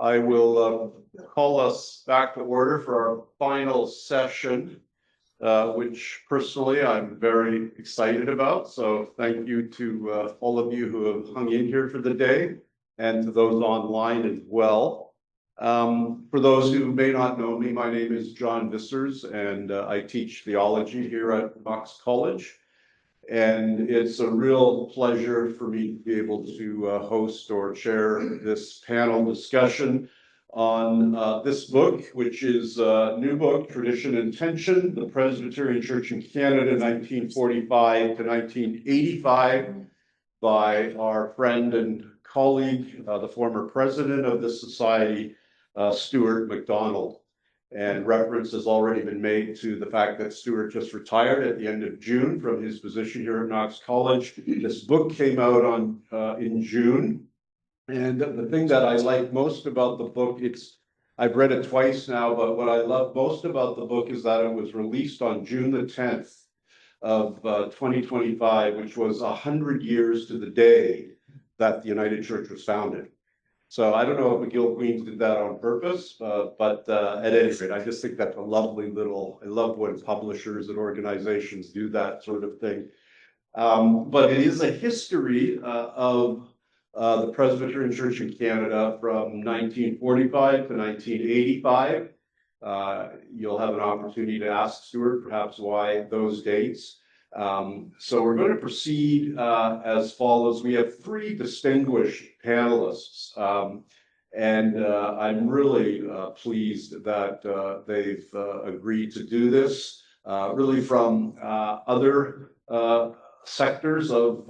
I will call us back to order for our final session, which personally I'm very excited about. So thank you to all of you who have hung in here for the day and to those online as well. For those who may not know me, my name is John Vissers, and I teach theology here at Knox College. And it's a real pleasure for me to be able to host or chair this panel discussion on this book, which is a new book, Tradition and Tension, the Presbyterian Church in Canada, 1945 to 1985, by our friend and colleague, the former president of the society, Stuart Macdonald. And reference has already been made to the fact that Stuart just retired at the end of June from his position here at Knox College. This book came out in June. And the thing that I like most about the book, I've read it twice now, but what I love most about the book is that it was released on June the 10th of 2025, which was 100 years to the day that the United Church was founded. So I don't know if McGill Queens did that on purpose, but at any rate, I just think that's a lovely I love when publishers and organizations do that sort of thing. But it is a history of the Presbyterian Church in Canada from 1945 to 1985. You'll have an opportunity to ask Stuart perhaps why those dates. So we're going to proceed as follows. We have three distinguished panelists, and I'm really pleased that they've agreed to do this, really from other sectors of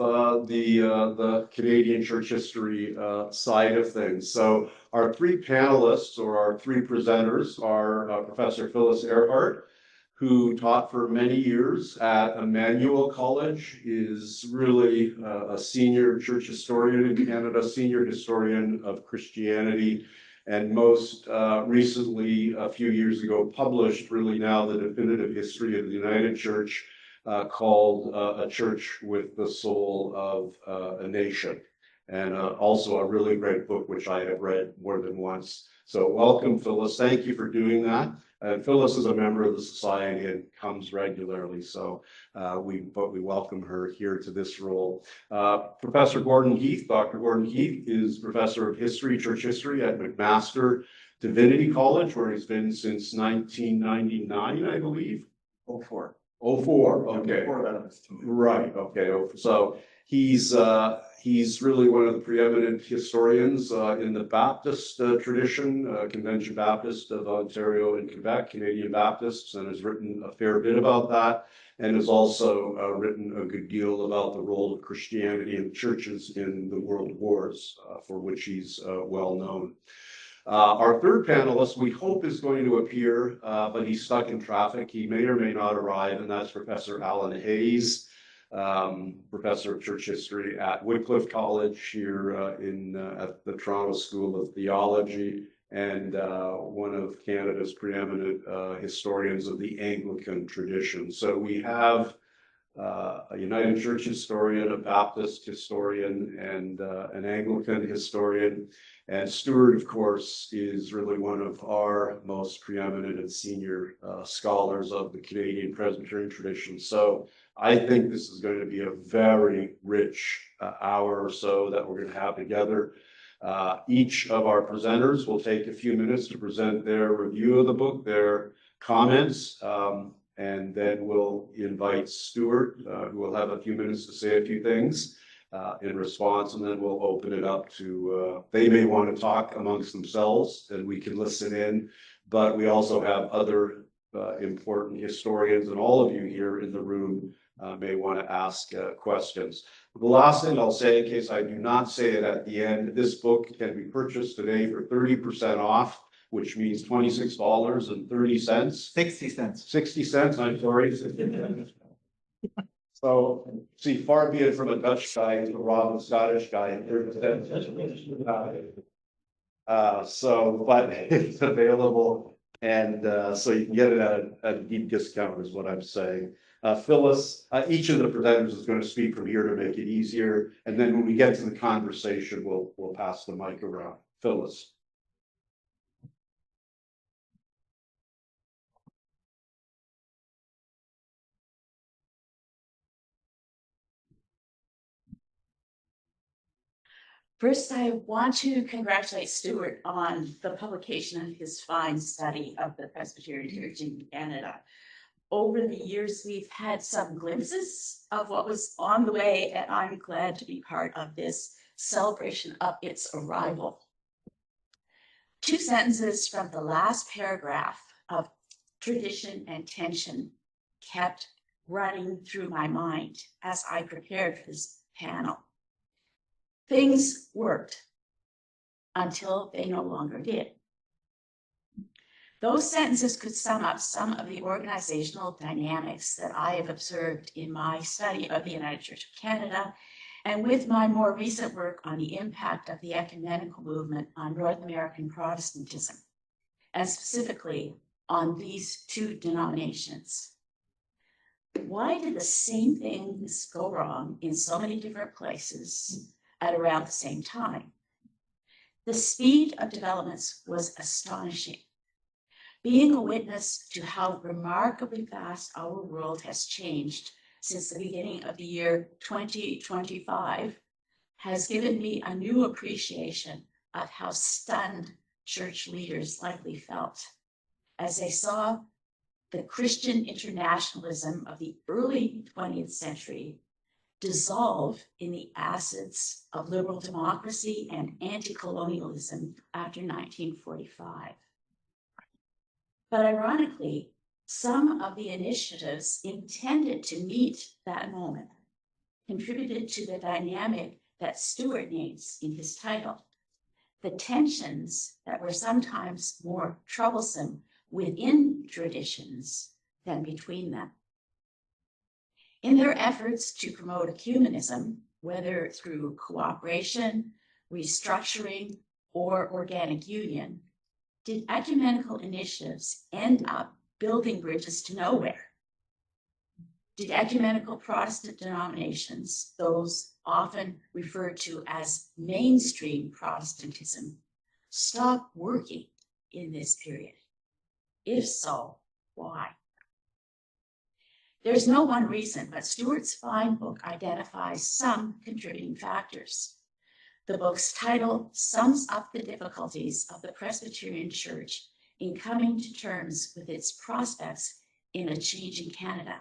the Canadian church history side of things. So our three panelists, or our three presenters, are Professor Phyllis Airhart, who taught for many years at Emmanuel College, is really a senior church historian in Canada, senior historian of Christianity, and most recently, a few years ago, published really now the definitive history of the United Church, called A Church with the Soul of a Nation. And also a really great book, which I have read more than once. So welcome, Phyllis. Thank you for doing that. Phyllis is a member of the society and comes regularly, so we welcome her here to this role. Professor Gordon Heath, Dr. Gordon Heath, is professor of history, church history at McMaster Divinity College, where he's been since 1999, I believe. 04. 04, okay. Right, okay. So he's really one of the preeminent historians in the Baptist tradition, Convention Baptist of Ontario and Quebec, Canadian Baptists, and has written a fair bit about that, and has also written a good deal about the role of Christianity in churches in the world wars, for which he's well known. Our third panelist, we hope, is going to appear, but he's stuck in traffic. He may or may not arrive, and that's Professor Alan Hayes, professor of church history at Wycliffe College here at the Toronto School of Theology, and one of Canada's preeminent historians of the Anglican tradition. So we have a United Church historian, a Baptist historian, and an Anglican historian. And Stuart, of course, is really one of our most preeminent and senior scholars of the Canadian Presbyterian tradition. So I think this is going to be a very rich hour or so that we're going to have together. Each of our presenters will take a few minutes to present their review of the book, their comments, and then we'll invite Stuart, who will have a few minutes to say a few things in response, and then we'll open it up to, they may want to talk amongst themselves and we can listen in, but we also have other important historians, and all of you here in the room may want to ask questions. The last thing I'll say, in case I do not say it at the end, this book can be purchased today for 30% off, which means $26.30. 60 cents. 60 cents, I'm sorry. So, see, far be it from a Dutch guy to rob a Scottish guy at 30 cents. But it's available, and so you can get it at a deep discount, is what I'm saying. Phyllis, each of the presenters is going to speak from here to make it easier, and then when we get to the conversation, we'll pass the mic around. Phyllis. First, I want to congratulate Stuart on the publication of his fine study of the Presbyterian Church in Canada. Over the years, we've had some glimpses of what was on the way, and I'm glad to be part of this celebration of its arrival. Two sentences from the last paragraph of Tradition and Tension kept running through my mind as I prepared for this panel. Things worked until they no longer did. Those sentences could sum up some of the organizational dynamics that I have observed in my study of the United Church of Canada and with my more recent work on the impact of the ecumenical movement on North American Protestantism, and specifically on these two denominations. Why did the same things go wrong in so many different places at around the same time? The speed of developments was astonishing. Being a witness to how remarkably fast our world has changed since the beginning of the year 2025 has given me a new appreciation of how stunned church leaders likely felt as they saw the Christian internationalism of the early 20th century dissolve in the acids of liberal democracy and anti-colonialism after 1945. But ironically, some of the initiatives intended to meet that moment contributed to the dynamic that Stuart names in his title, the tensions that were sometimes more troublesome within traditions than between them. In their efforts to promote ecumenism, whether through cooperation, restructuring, or organic union, did ecumenical initiatives end up building bridges to nowhere? Did ecumenical Protestant denominations, those often referred to as mainstream Protestantism, stop working in this period? If so, why? There's no one reason, but Stuart's fine book identifies some contributing factors. The book's title sums up the difficulties of the Presbyterian Church in coming to terms with its prospects in a changing Canada.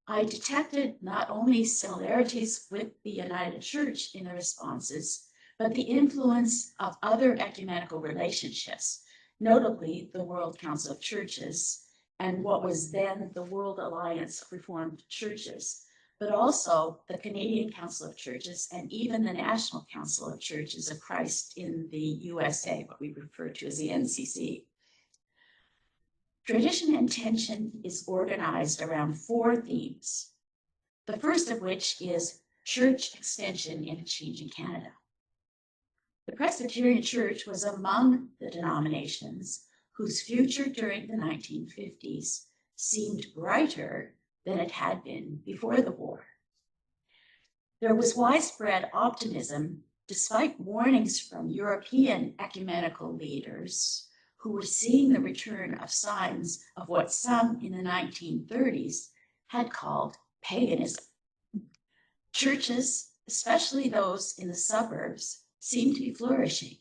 I detected not only similarities with the United Church in the responses, but the influence of other ecumenical relationships, notably the World Council of Churches and what was then the World Alliance of Reformed Churches, but also the Canadian Council of Churches and even the National Council of Churches of Christ in the USA, what we refer to as the NCC. Tradition and Tension is organized around four themes, the first of which is church extension in a changing Canada. The Presbyterian Church was among the denominations whose future during the 1950s seemed brighter than it had been before the war. There was widespread optimism despite warnings from European ecumenical leaders who were seeing the return of signs of what some in the 1930s had called paganism. Churches, especially those in the suburbs, seemed to be flourishing,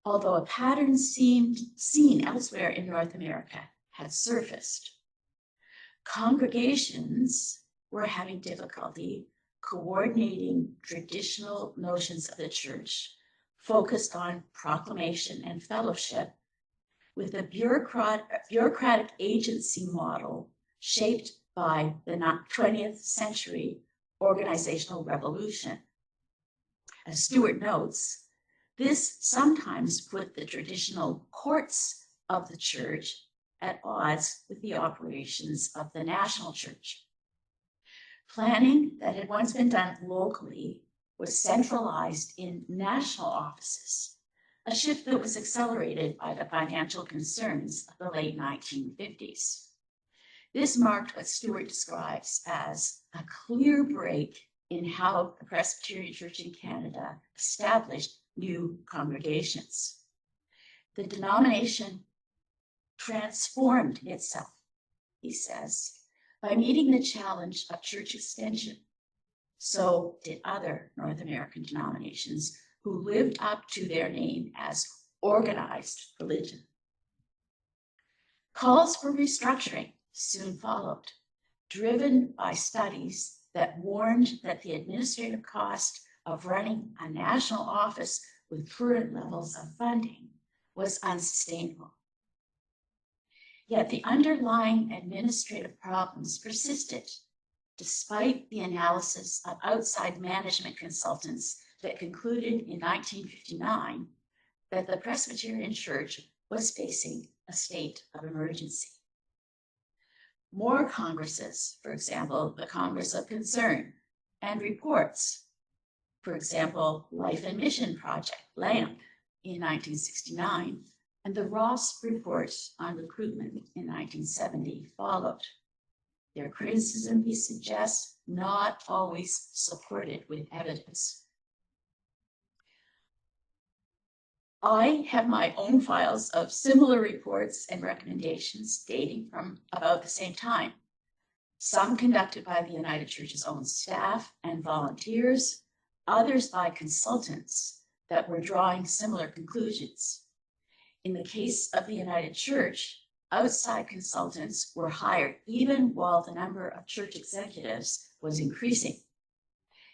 although a pattern seemed seen elsewhere in North America had surfaced. Congregations were having difficulty coordinating traditional notions of the church focused on proclamation and fellowship with the bureaucratic agency model shaped by the 20th century organizational revolution. As Stuart notes, this sometimes put the traditional courts of the church at odds with the operations of the national church. Planning that had once been done locally was centralized in national offices, a shift that was accelerated by the financial concerns of the late 1950s. This marked what Stuart describes as a clear break in how the Presbyterian Church in Canada established new congregations. The denomination transformed itself, he says, by meeting the challenge of church extension, So did other North American denominations who lived up to their name as organized religion. Calls for restructuring soon followed, driven by studies that warned that the administrative cost of running a national office with current levels of funding was unsustainable. Yet the underlying administrative problems persisted, despite the analysis of outside management consultants that concluded in 1959 that the Presbyterian Church was facing a state of emergency. More congresses, for example, the Congress of Concern, and reports, for example, Life and Mission Project, LAMP, in 1969, and the Ross Report on Recruitment in 1970 followed. Their criticism, he suggests, not always supported with evidence. I have my own files of similar reports and recommendations dating from about the same time, some conducted by the United Church's own staff and volunteers, others by consultants that were drawing similar conclusions. In the case of the United Church, outside consultants were hired even while the number of church executives was increasing.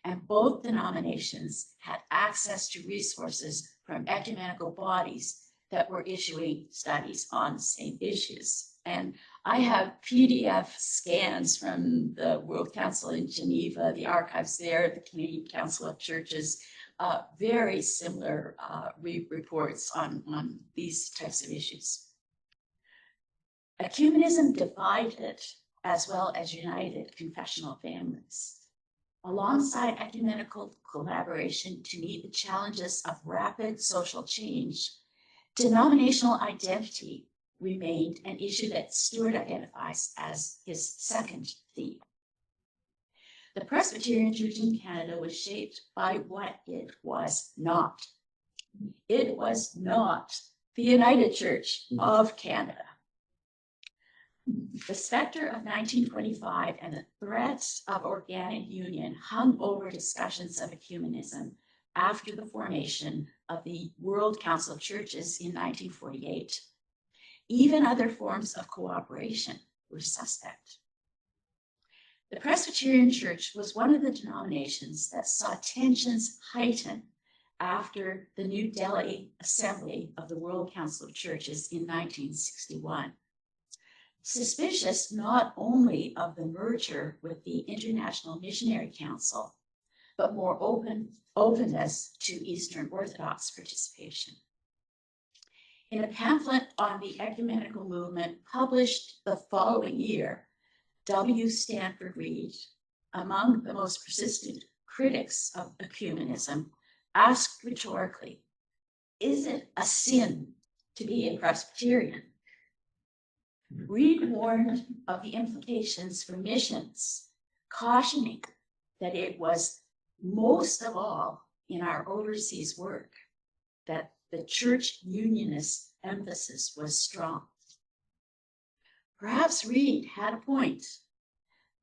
And both denominations had access to resources from ecumenical bodies that were issuing studies on the same issues. And I have PDF scans from the World Council in Geneva, the archives there, the Canadian Council of Churches, very similar reports on these types of issues. Ecumenism divided as well as united confessional families. Alongside ecumenical collaboration to meet the challenges of rapid social change, denominational identity remained an issue that Stuart identifies as his second theme. The Presbyterian Church in Canada was shaped by what it was not. It was not the United Church of Canada. The specter of 1925 and the threats of organic union hung over discussions of ecumenism after the formation of the World Council of Churches in 1948. Even other forms of cooperation were suspect. The Presbyterian Church was one of the denominations that saw tensions heighten after the New Delhi Assembly of the World Council of Churches in 1961. Suspicious not only of the merger with the International Missionary Council, but more openness to Eastern Orthodox participation. In a pamphlet on the ecumenical movement published the following year, W. Stanford Reed, among the most persistent critics of ecumenism, asked rhetorically, "Is it a sin to be a Presbyterian?" Reed warned of the implications for missions, cautioning that it was most of all in our overseas work that the church unionist emphasis was strong. Perhaps Reed had a point.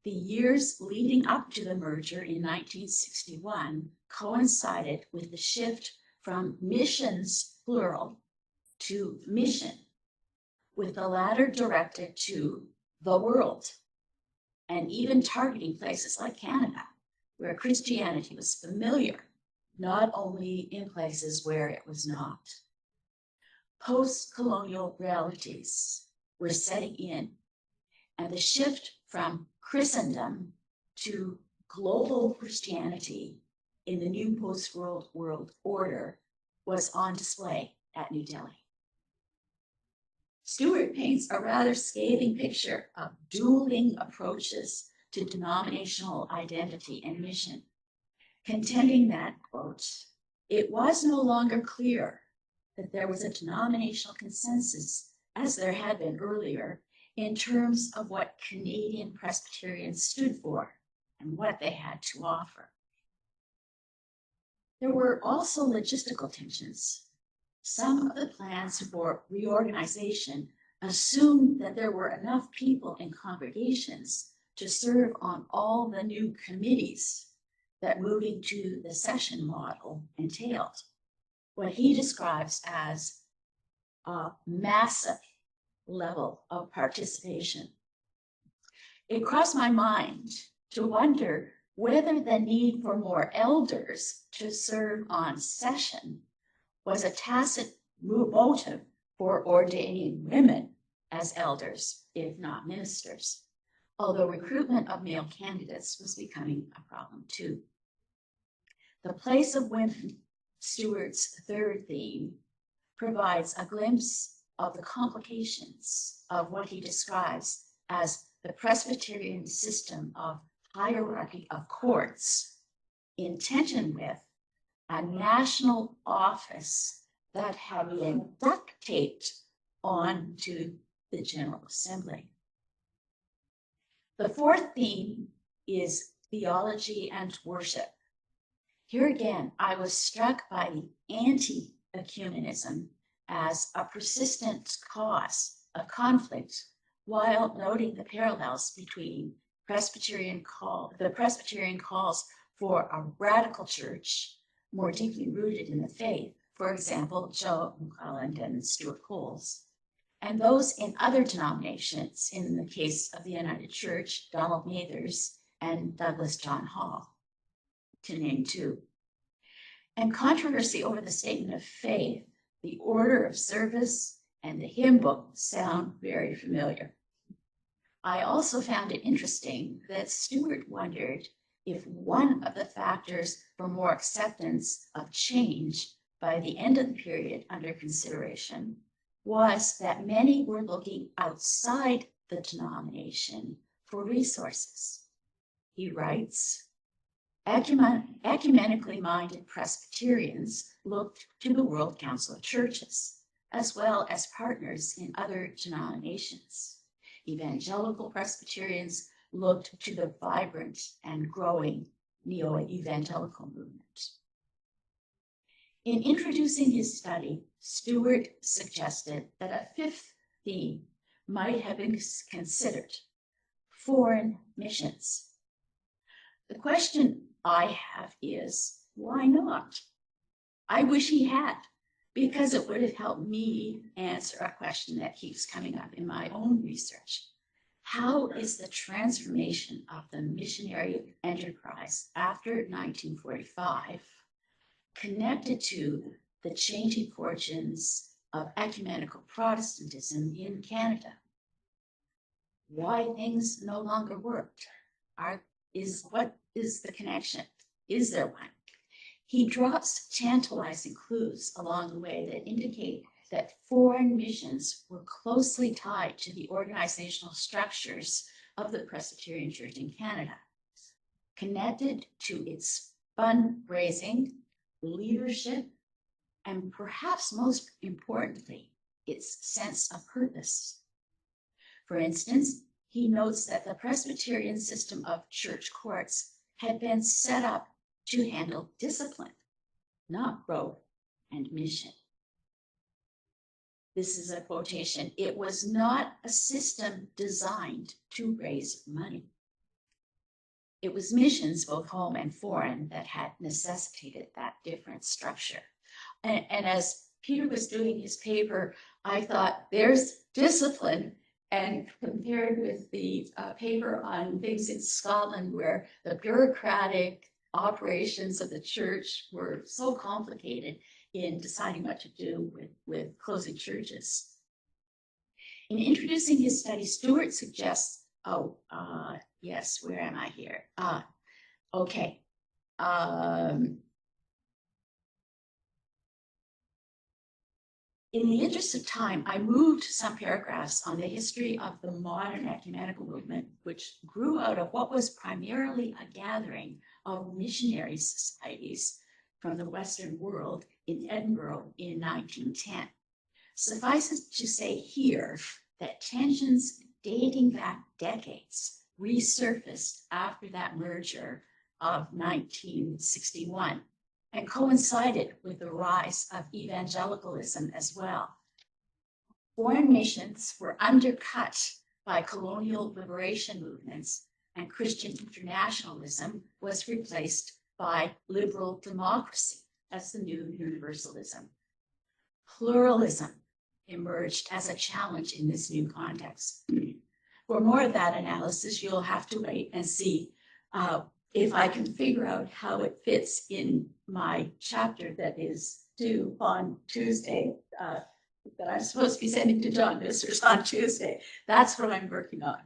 The years leading up to the merger in 1961 coincided with the shift from missions, plural, to mission, with the latter directed to the world, and even targeting places like Canada, where Christianity was familiar, not only in places where it was not. Post-colonial realities were setting in, and the shift from Christendom to global Christianity in the new post-world world order was on display at New Delhi. Stuart paints a rather scathing picture of dueling approaches to denominational identity and mission, contending that, quote, "It was no longer clear that there was a denominational consensus, as there had been earlier, in terms of what Canadian Presbyterians stood for and what they had to offer." There were also logistical tensions. Some of the plans for reorganization assumed that there were enough people in congregations to serve on all the new committees that moving to the session model entailed, what he describes as a massive level of participation. It crossed my mind to wonder whether the need for more elders to serve on session was a tacit motive for ordaining women as elders, if not ministers, although recruitment of male candidates was becoming a problem too. The place of women, Stuart's third theme, provides a glimpse of the complications of what he describes as the Presbyterian system of hierarchy of courts, in tension with a national office that had been duct taped onto the General Assembly. The fourth theme is theology and worship. Here again, I was struck by the anti-ecumenism as a persistent cause of conflict, while noting the parallels between the Presbyterian calls for a radical church more deeply rooted in the faith, for example, Joe McClelland and Stuart Coles, and those in other denominations, in the case of the United Church, Donald Mathers and Douglas John Hall, to name two. And controversy over the statement of faith, the order of service, and the hymn book sound very familiar. I also found it interesting that Stuart wondered if one of the factors for more acceptance of change by the end of the period under consideration was that many were looking outside the denomination for resources. He writes, ecumenically minded Presbyterians looked to the World Council of Churches, as well as partners in other denominations. Evangelical Presbyterians looked to the vibrant and growing neo-evangelical movement. In introducing his study, Stuart suggested that a fifth theme might have been considered: foreign missions. The question I have is, why not? I wish he had, because it would have helped me answer a question that keeps coming up in my own research. How is the transformation of the missionary enterprise after 1945 connected to the changing fortunes of ecumenical Protestantism in Canada? Why things no longer worked? What is the connection? Is there one? He drops tantalizing clues along the way that indicate that foreign missions were closely tied to the organizational structures of the Presbyterian Church in Canada, connected to its fundraising, leadership, and perhaps most importantly, its sense of purpose. For instance, he notes that the Presbyterian system of church courts had been set up to handle discipline, not growth and mission. This is a quotation. It was not a system designed to raise money. It was missions, both home and foreign, that had necessitated that different structure. And as Peter was doing his paper, I thought, there's discipline. And compared with the paper on things in Scotland, where the bureaucratic operations of the church were so complicated in deciding what to do with closing churches. In introducing his study, Stuart suggests, yes, where am I here? Okay. In the interest of time, I moved some paragraphs on the history of the modern ecumenical movement, which grew out of what was primarily a gathering of missionary societies from the Western world in Edinburgh in 1910. Suffice it to say here that tensions dating back decades resurfaced after that merger of 1961. And coincided with the rise of evangelicalism as well. Foreign missions were undercut by colonial liberation movements, and Christian internationalism was replaced by liberal democracy as the new universalism. Pluralism emerged as a challenge in this new context. For more of that analysis, you'll have to wait and see if I can figure out how it fits in my chapter that is due on Tuesday, that I'm supposed to be sending to John Vissers on Tuesday. That's what I'm working on.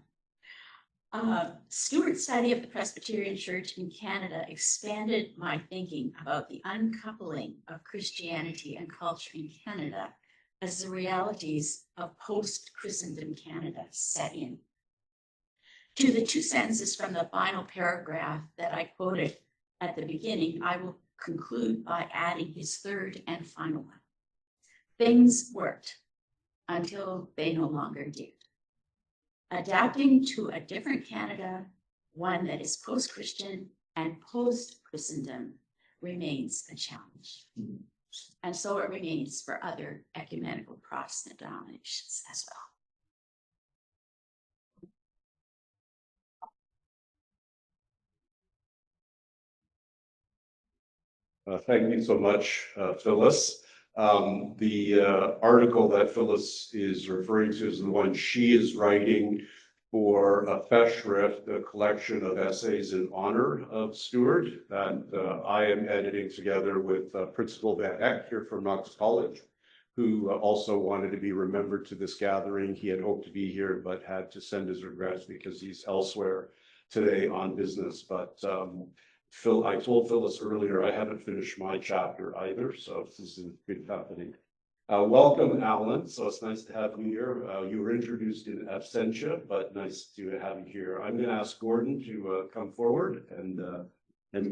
Stuart's study of the Presbyterian Church in Canada expanded my thinking about the uncoupling of Christianity and culture in Canada as the realities of post-Christendom Canada set in. To the two sentences from the final paragraph that I quoted at the beginning, I will conclude by adding his third and final one. Things worked until they no longer did. Adapting to a different Canada, one that is post-Christian and post-Christendom, remains a challenge. And so it remains for other ecumenical Protestant denominations as well. Thank you so much, Phyllis. The article that Phyllis is referring to is the one she is writing for a Festschrift, a collection of essays in honor of Stuart that I am editing together with Principal Van Eck here from Knox College, who also wanted to be remembered to this gathering. He had hoped to be here, but had to send his regrets because he's elsewhere today on business. But I told Phyllis earlier I haven't finished my chapter either, so this is in good company. Welcome, Alan. So it's nice to have you here. You were introduced in absentia, but nice to have you here. I'm going to ask Gordon to come forward and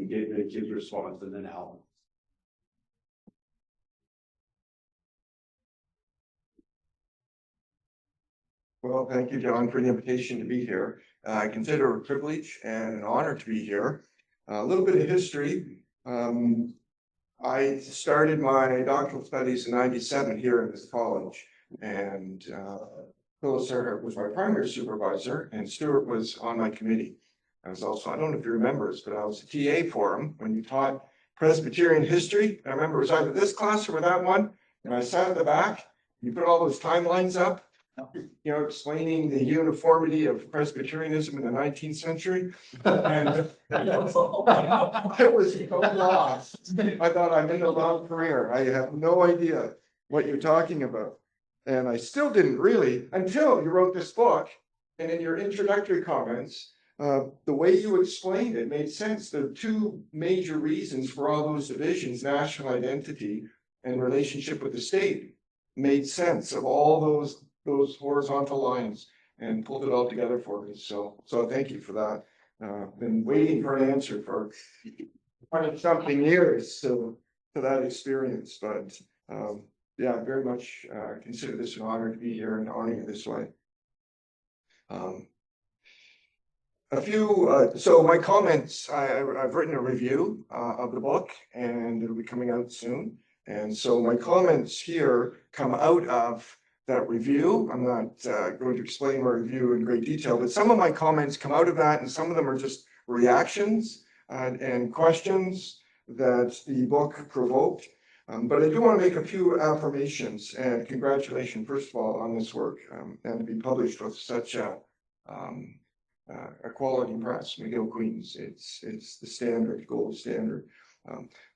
give his response, and then Alan. Well, thank you, John, for the invitation to be here. I consider it a privilege and an honor to be here. A little bit of history. I started my doctoral studies in '97 here in this college, and Phyllis Airhart was my primary supervisor, and Stuart was on my committee. I was also, I don't know if you remember this, but I was a TA for him when you taught Presbyterian history. I remember it was either this class or that one, and I sat at the back. You put all those timelines up, you know, explaining the uniformity of Presbyterianism in the 19th century. And I was so lost. I thought I'm in the wrong career. I have no idea what you're talking about. And I still didn't really until you wrote this book. And in your introductory comments, the way you explained it made sense. The two major reasons for all those divisions, national identity and relationship with the state, made sense of all those horizontal lines and pulled it all together for me. So thank you for that. Been waiting for an answer for 20-something years to that experience, but yeah, very much consider this an honor to be here and honor you this way. So my comments, I've written a review of the book and it'll be coming out soon. And so my comments here come out of that review. I'm not going to explain my review in great detail, but some of my comments come out of that, and some of them are just reactions and questions that the book provoked. But I do want to make a few affirmations and congratulations, first of all, on this work and to be published with such a quality press, McGill Queens. It's the standard, gold standard.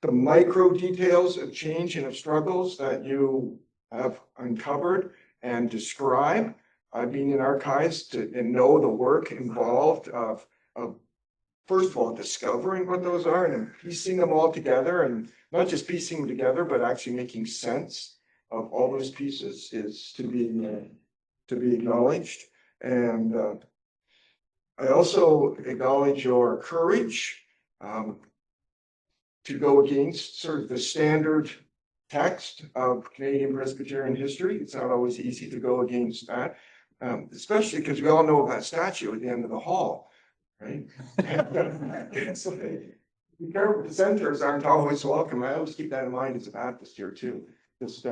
The micro details of change and of struggles that you have uncovered and describe. I've been in archives and know the work involved of first of all discovering what those are and then piecing them all together, and not just piecing them together, but actually making sense of all those pieces is to be acknowledged. And I also acknowledge your courage to go against sort of the standard text of Canadian Presbyterian history. It's not always easy to go against that, especially because we all know of that statue at the end of the hall, right? So be careful, dissenters aren't always welcome. I always keep that in mind as a Baptist here too. Just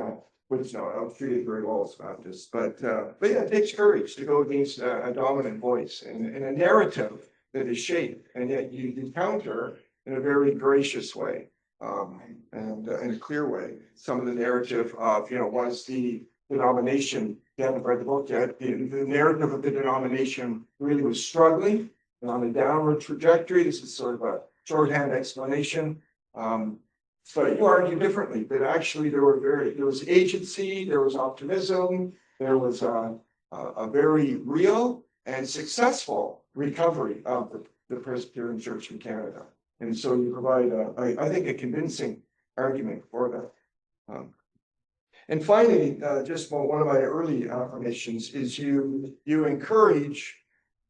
which no, I was treated very well as a Baptist, but yeah, it takes courage to go against a dominant voice and a narrative that is shaped, and yet you encounter in a very gracious way, and in a clear way, some of the narrative of, was the denomination, you haven't read the book yet, the narrative of the denomination really was struggling and on a downward trajectory. This is sort of a shorthand explanation. But you argue differently, that actually there was agency, there was optimism, there was a very real and successful recovery of the Presbyterian Church in Canada. And so you provide, I think, a convincing argument for that. And finally, just one of my early affirmations is you encourage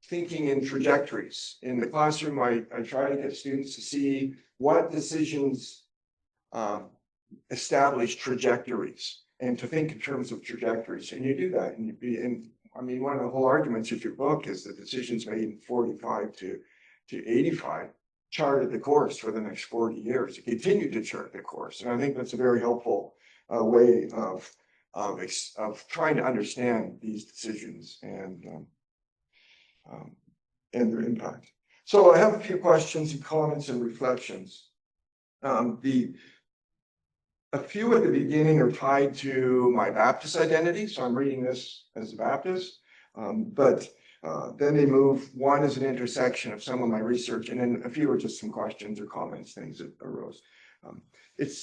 thinking in trajectories. In the classroom, I try to get students to see what decisions establish trajectories and to think in terms of trajectories. And you do that. And one of the whole arguments of your book is the decisions made in 45 to 85 charted the course for the next 40 years. It continued to chart the course. And I think that's a very helpful way of trying to understand these decisions and their impact. So I have a few questions and comments and reflections. A few at the beginning are tied to my Baptist identity, so I'm reading this as a Baptist, but then they move, one is an intersection of some of my research, and then a few are just some questions or comments, things that arose.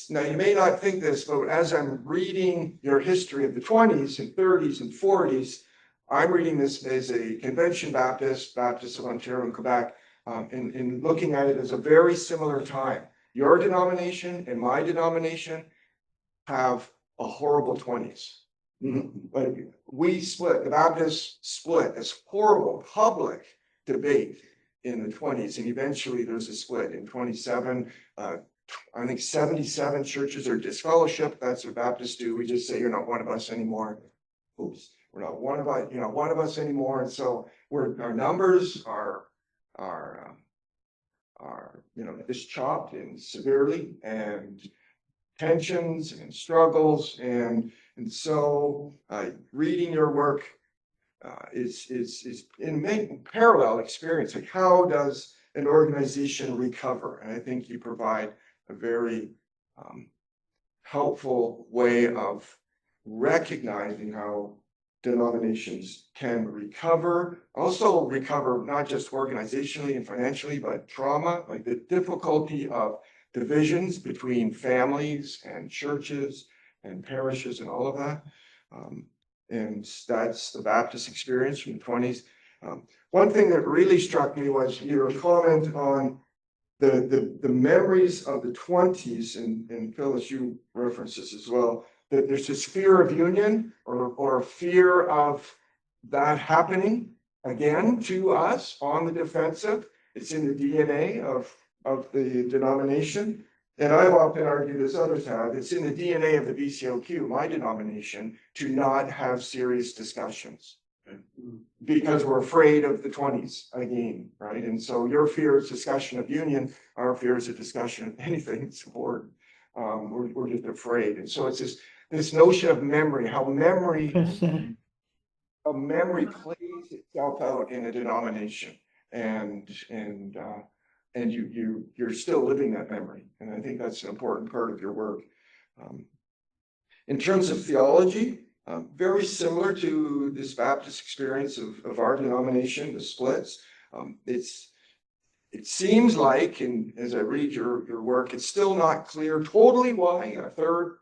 Now you may not think this, but as I'm reading your history of the 20s and 30s and 40s, I'm reading this as a Convention Baptist of Ontario and Quebec, and looking at it as a very similar time. Your denomination and my denomination have a horrible 20s. Like we split, the Baptists split, as horrible public debate in the 20s, and eventually there's a split in 27. I think 77 churches are disfellowship. That's what Baptists do. We just say you're not one of us anymore. Oops, we're not one of us anymore. And so our numbers are just chopped and severely, and tensions and struggles, and so reading your work is in parallel experience. Like, how does an organization recover? And I think you provide a very helpful way of recognizing how denominations can recover, also recover not just organizationally and financially, but trauma, like the difficulty of divisions between families and churches and parishes and all of that. And that's the Baptist experience from the 20s. One thing that really struck me was your comment on the memories of the 20s, and Phyllis, you referenced this as well, that there's this fear of union or fear of that happening again to us on the defensive. It's in the DNA of the denomination. And I've often argued, as others have, it's in the DNA of the BCOQ, my denomination, to not have serious discussions because we're afraid of the 20s again, right? And so your fear is discussion of union, our fear is a discussion of anything support. We're just afraid. And so it's this notion of memory, how memory plays itself out in a denomination, and you're still living that memory. And I think that's an important part of your work. In terms of theology, very similar to this Baptist experience of our denomination, the splits. It seems like, and as I read your work, it's still not clear totally why a third,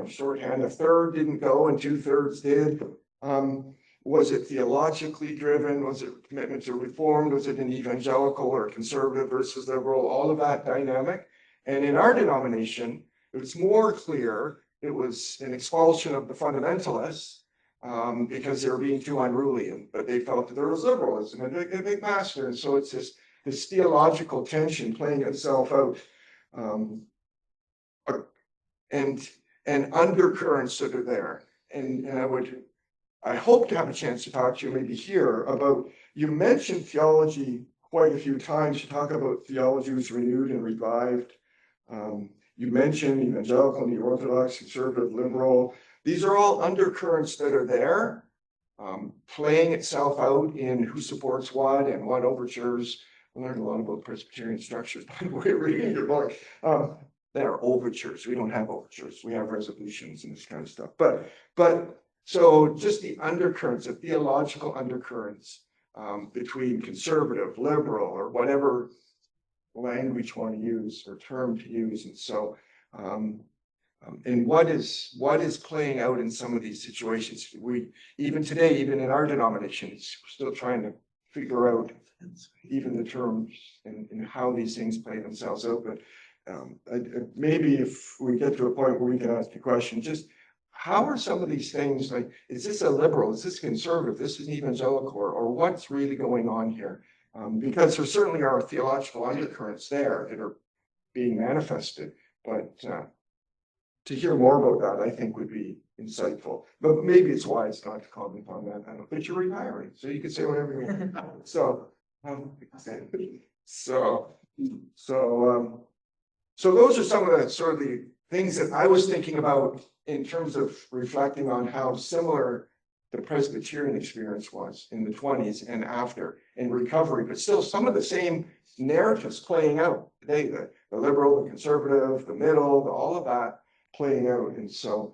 shorthand, a third didn't go and 2/3 did. Was it theologically driven? Was it commitment to reform? Was it an evangelical or conservative versus liberal? All of that dynamic. And in our denomination, it was more clear it was an expulsion of the fundamentalists because they were being too unruly, but they felt that there was liberalism and a big master. And so it's this theological tension playing itself out, and undercurrents that are there. And I hope to have a chance to talk to you maybe here about, you mentioned theology quite a few times. You talk about theology was renewed and revived. You mentioned evangelical, neo-orthodox, conservative, liberal. These are all undercurrents that are there, playing itself out in who supports what and what overtures I learned a lot about Presbyterian structures by the way of reading your book. There are overtures. We don't have overtures. We have resolutions and this kind of stuff. But so just the undercurrents, the theological undercurrents between conservative, liberal, or whatever language you want to use or term to use. And so, and what is playing out in some of these situations? We, even today, even in our denomination, we're still trying to figure out even the terms and how these things play themselves out. But maybe if we get to a point where we can ask a question, just how are some of these things, like, is this a liberal, is this conservative, this is evangelical, or what's really going on here? Because there certainly are theological undercurrents there that are being manifested, but to hear more about that, I think would be insightful. But maybe it's wise not to comment on that. I don't, but you're retiring, so you can say whatever you want. So those are some of the sort of the things that I was thinking about in terms of reflecting on how similar the Presbyterian experience was in the 20s and after in recovery, but still some of the same narratives playing out today, the liberal, the conservative, the middle, all of that playing out. And so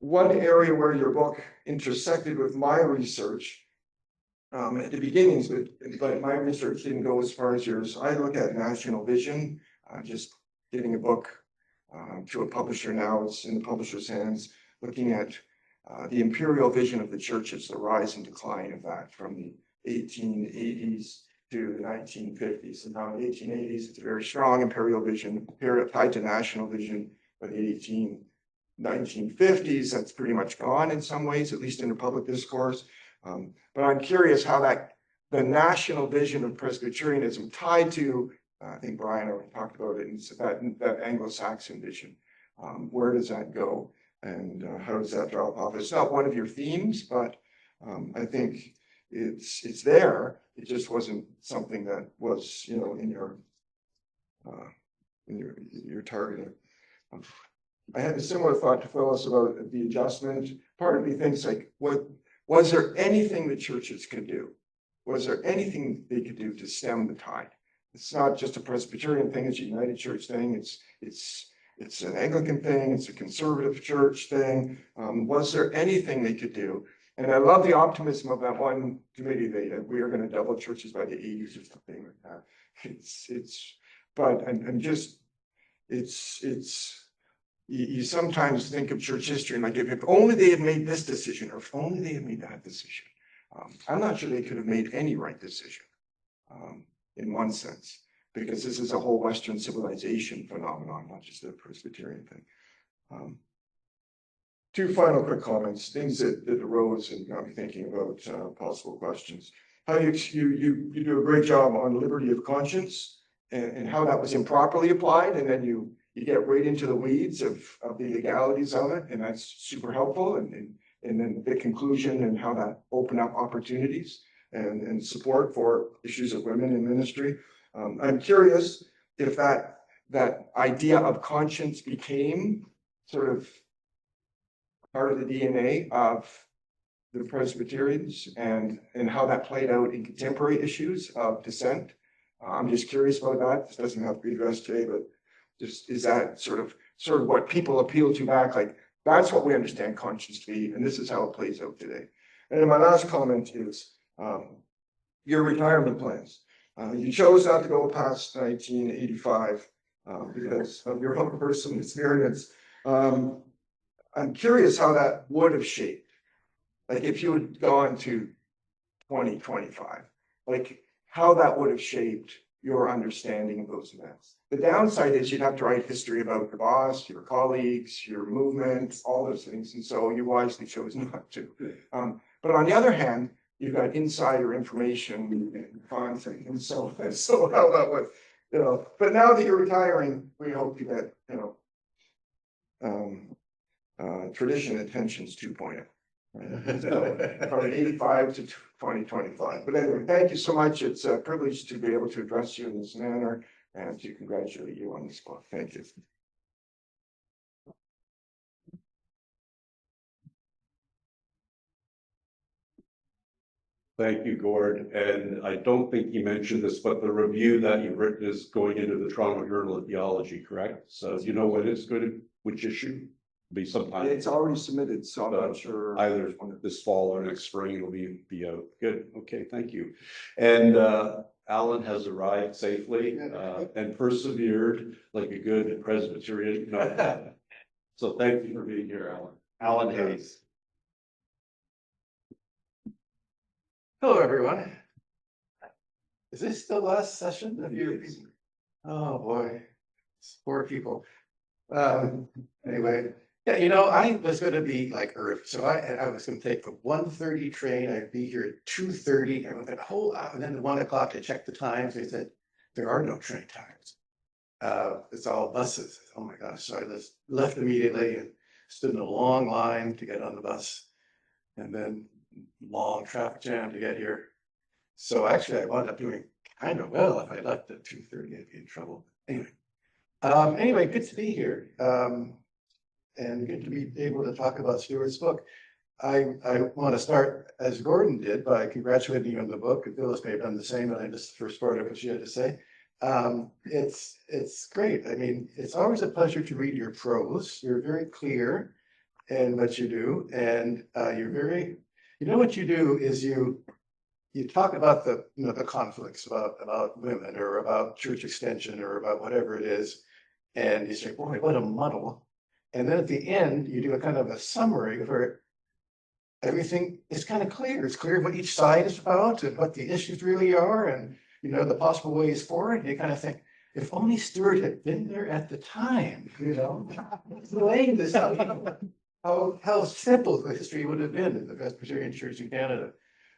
one area where your book intersected with my research at the beginnings, but my research didn't go as far as yours. I look at national vision, just getting a book to a publisher now. It's in the publisher's hands, looking at the imperial vision of the churches, the rise and decline of that from the 1880s to the 1950s. And now in the 1880s, it's a very strong imperial vision, tied to national vision. By the 1950s, that's pretty much gone in some ways, at least in the public discourse. But I'm curious how the national vision of Presbyterianism tied to, I think Brian already talked about it, and that Anglo-Saxon vision. Where does that go, and how does that drop off? It's not one of your themes, but I think it's there. It just wasn't something that was, in your targeting. I had a similar thought to Phyllis about the adjustment. Part of me thinks, like, was there anything the churches could do? Was there anything they could do to stem the tide? It's not just a Presbyterian thing, it's a United Church thing, it's an Anglican thing, it's a conservative church thing. Was there anything they could do? And I love the optimism of that one committee they had. We are going to double churches by the 80s or something like that. You sometimes think of church history and like, if only they had made this decision, or if only they had made that decision. I'm not sure they could have made any right decision in one sense, because this is a whole Western civilization phenomenon, not just a Presbyterian thing. Two final quick comments, things that arose and got me thinking about possible questions. How you do a great job on liberty of conscience and how that was improperly applied, and then you get right into the weeds of the legalities of it, and that's super helpful. And then the conclusion and how that opened up opportunities and support for issues of women in ministry. I'm curious if that idea of conscience became sort of part of the DNA of the Presbyterians and how that played out in contemporary issues of dissent. I'm just curious about that. This doesn't have to be addressed today, but just is that sort of what people appeal to back, like that's what we understand conscience to be, and this is how it plays out today. And then my last comment is your retirement plans. You chose not to go past 1985 because of your own personal experience. I'm curious how that would have shaped, like if you had gone to 2025, like how that would have shaped your understanding of those events. The downside is you'd have to write history about your boss, your colleagues, your movement, all those things. And so you wisely chose not to. But on the other hand, you've got insider information and content. And so how that would, but now that you're retiring, we hope you get, tradition attentions 2.0. From 85 to 2025. But anyway, thank you so much. It's a privilege to be able to address you in this manner and to congratulate you on this book. Thank you. thank you, Gord. And I don't think you mentioned this, but the review that you've written is going into the Toronto Journal of Theology, correct? So you know when it's going to, which issue? Be sometime. It's already submitted, so I'm not sure. Either this fall or next spring it'll be out. Good. Okay, thank you. And Alan has arrived safely and persevered like a good Presbyterian. No. So thank you for being here, Alan. Alan Hayes. Hello, everyone. Is this the last session of your? Oh, boy, it's 4 people. Anyway, yeah, you know, I was going to be like Earth, so I was going to take the 1:30 train. I'd be here at 2:30. I went that whole hour, and then at 1 o'clock, I checked the times. They said there are no train times. It's all buses. Oh my gosh! So I just left immediately and stood in a long line to get on the bus, and then long traffic jam to get here. So actually, I wound up doing kind of well. If I left at 2:30, I'd be in trouble. Anyway, good to be here. And good to be able to talk about Stuart's book. I want to start, as Gordon did, by congratulating you on the book. And Phyllis may have done the same, and I missed the first part of what she had to say. It's great. I mean, it's always a pleasure to read your prose. You're very clear in what you do, and you're very, you know, what you do is you talk about the, you know, the conflicts about women or about church extension or about whatever it is, and you say, boy, what a muddle. And then at the end, you do a kind of a summary where everything is kind of clear. It's clear what each side is about and what the issues really are, and you know, the possible ways forward. And you kind of think, if only Stuart had been there at the time, you know, laying this out, how simple the history would have been in the Presbyterian Church in Canada.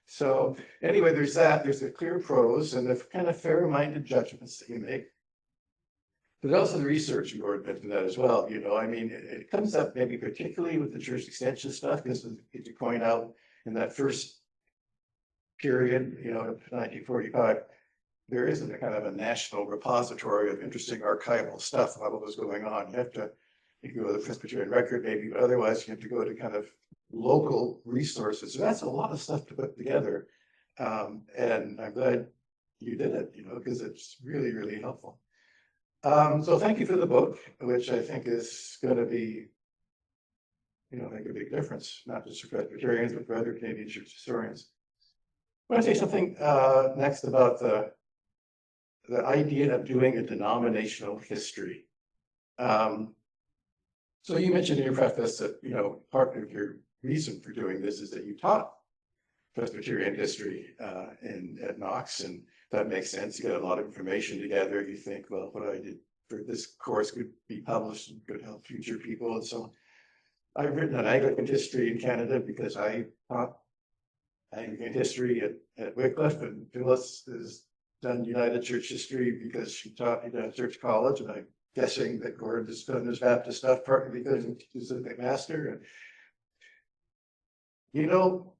So anyway, there's that. There's the clear prose and the kind of fair-minded judgments that you make. But also the research, and Gord mentioned that as well. You know, I mean, it comes up maybe particularly with the church extension stuff, because as you point out, in that first period, you know, 1945, there isn't a kind of a national repository of interesting archival stuff about what was going on. You have to, you go to the Presbyterian record maybe, but otherwise you have to go to kind of local resources. So that's a lot of stuff to put together. And I'm glad you did it, you know, because it's really, really helpful. So thank you for the book, which I think is going to be, you know, make a big difference, not just for Presbyterians, but for other Canadian church historians. I want to say something next about the idea of doing a denominational history. So you mentioned in your preface that, you know, part of your reason for doing this is that you taught Presbyterian history at Knox, and that makes sense. You get a lot of information together. You think, well, what I did for this course could be published and could help future people. And so I've written an Anglican history in Canada because I taught Anglican history at Wycliffe, and Phyllis has done United Church history because she taught United Church College, and I'm guessing that Gord has done his Baptist stuff partly because he's a McMaster. And you know,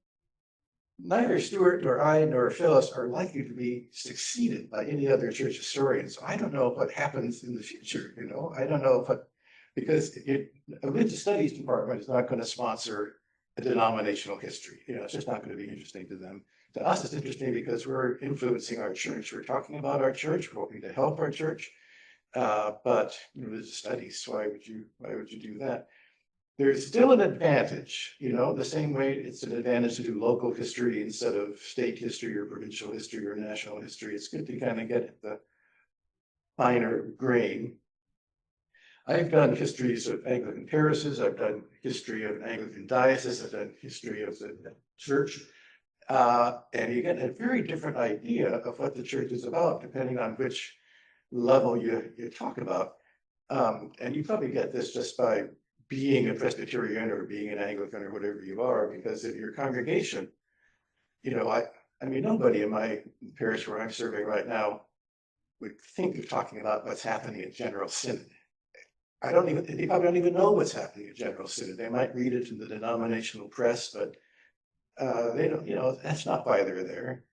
neither Stuart nor I nor Phyllis are likely to be succeeded by any other church historian. So I don't know what happens in the future. You know, I don't know what, because a religious studies department is not going to sponsor a denominational history. You know, it's just not going to be interesting to them. To us, it's interesting because we're influencing our church. We're talking about our church. We're hoping to help our church. But religious studies, why would you do that? There's still an advantage, you know, the same way it's an advantage to do local history instead of state history or provincial history or national history. It's good to kind of get the finer grain. I've done histories of Anglican parishes. I've done history of an Anglican diocese. I've done history of the church. And you get a very different idea of what the church is about, depending on which level you talk about. And you probably get this just by being a Presbyterian or being an Anglican or whatever you are, because in your congregation, you know, I mean, nobody in my parish where I'm serving right now would think of talking about what's happening at General Synod. They probably don't even know what's happening at General Synod. They might read it in the denominational press, but they don't, you know, that's not why they're there.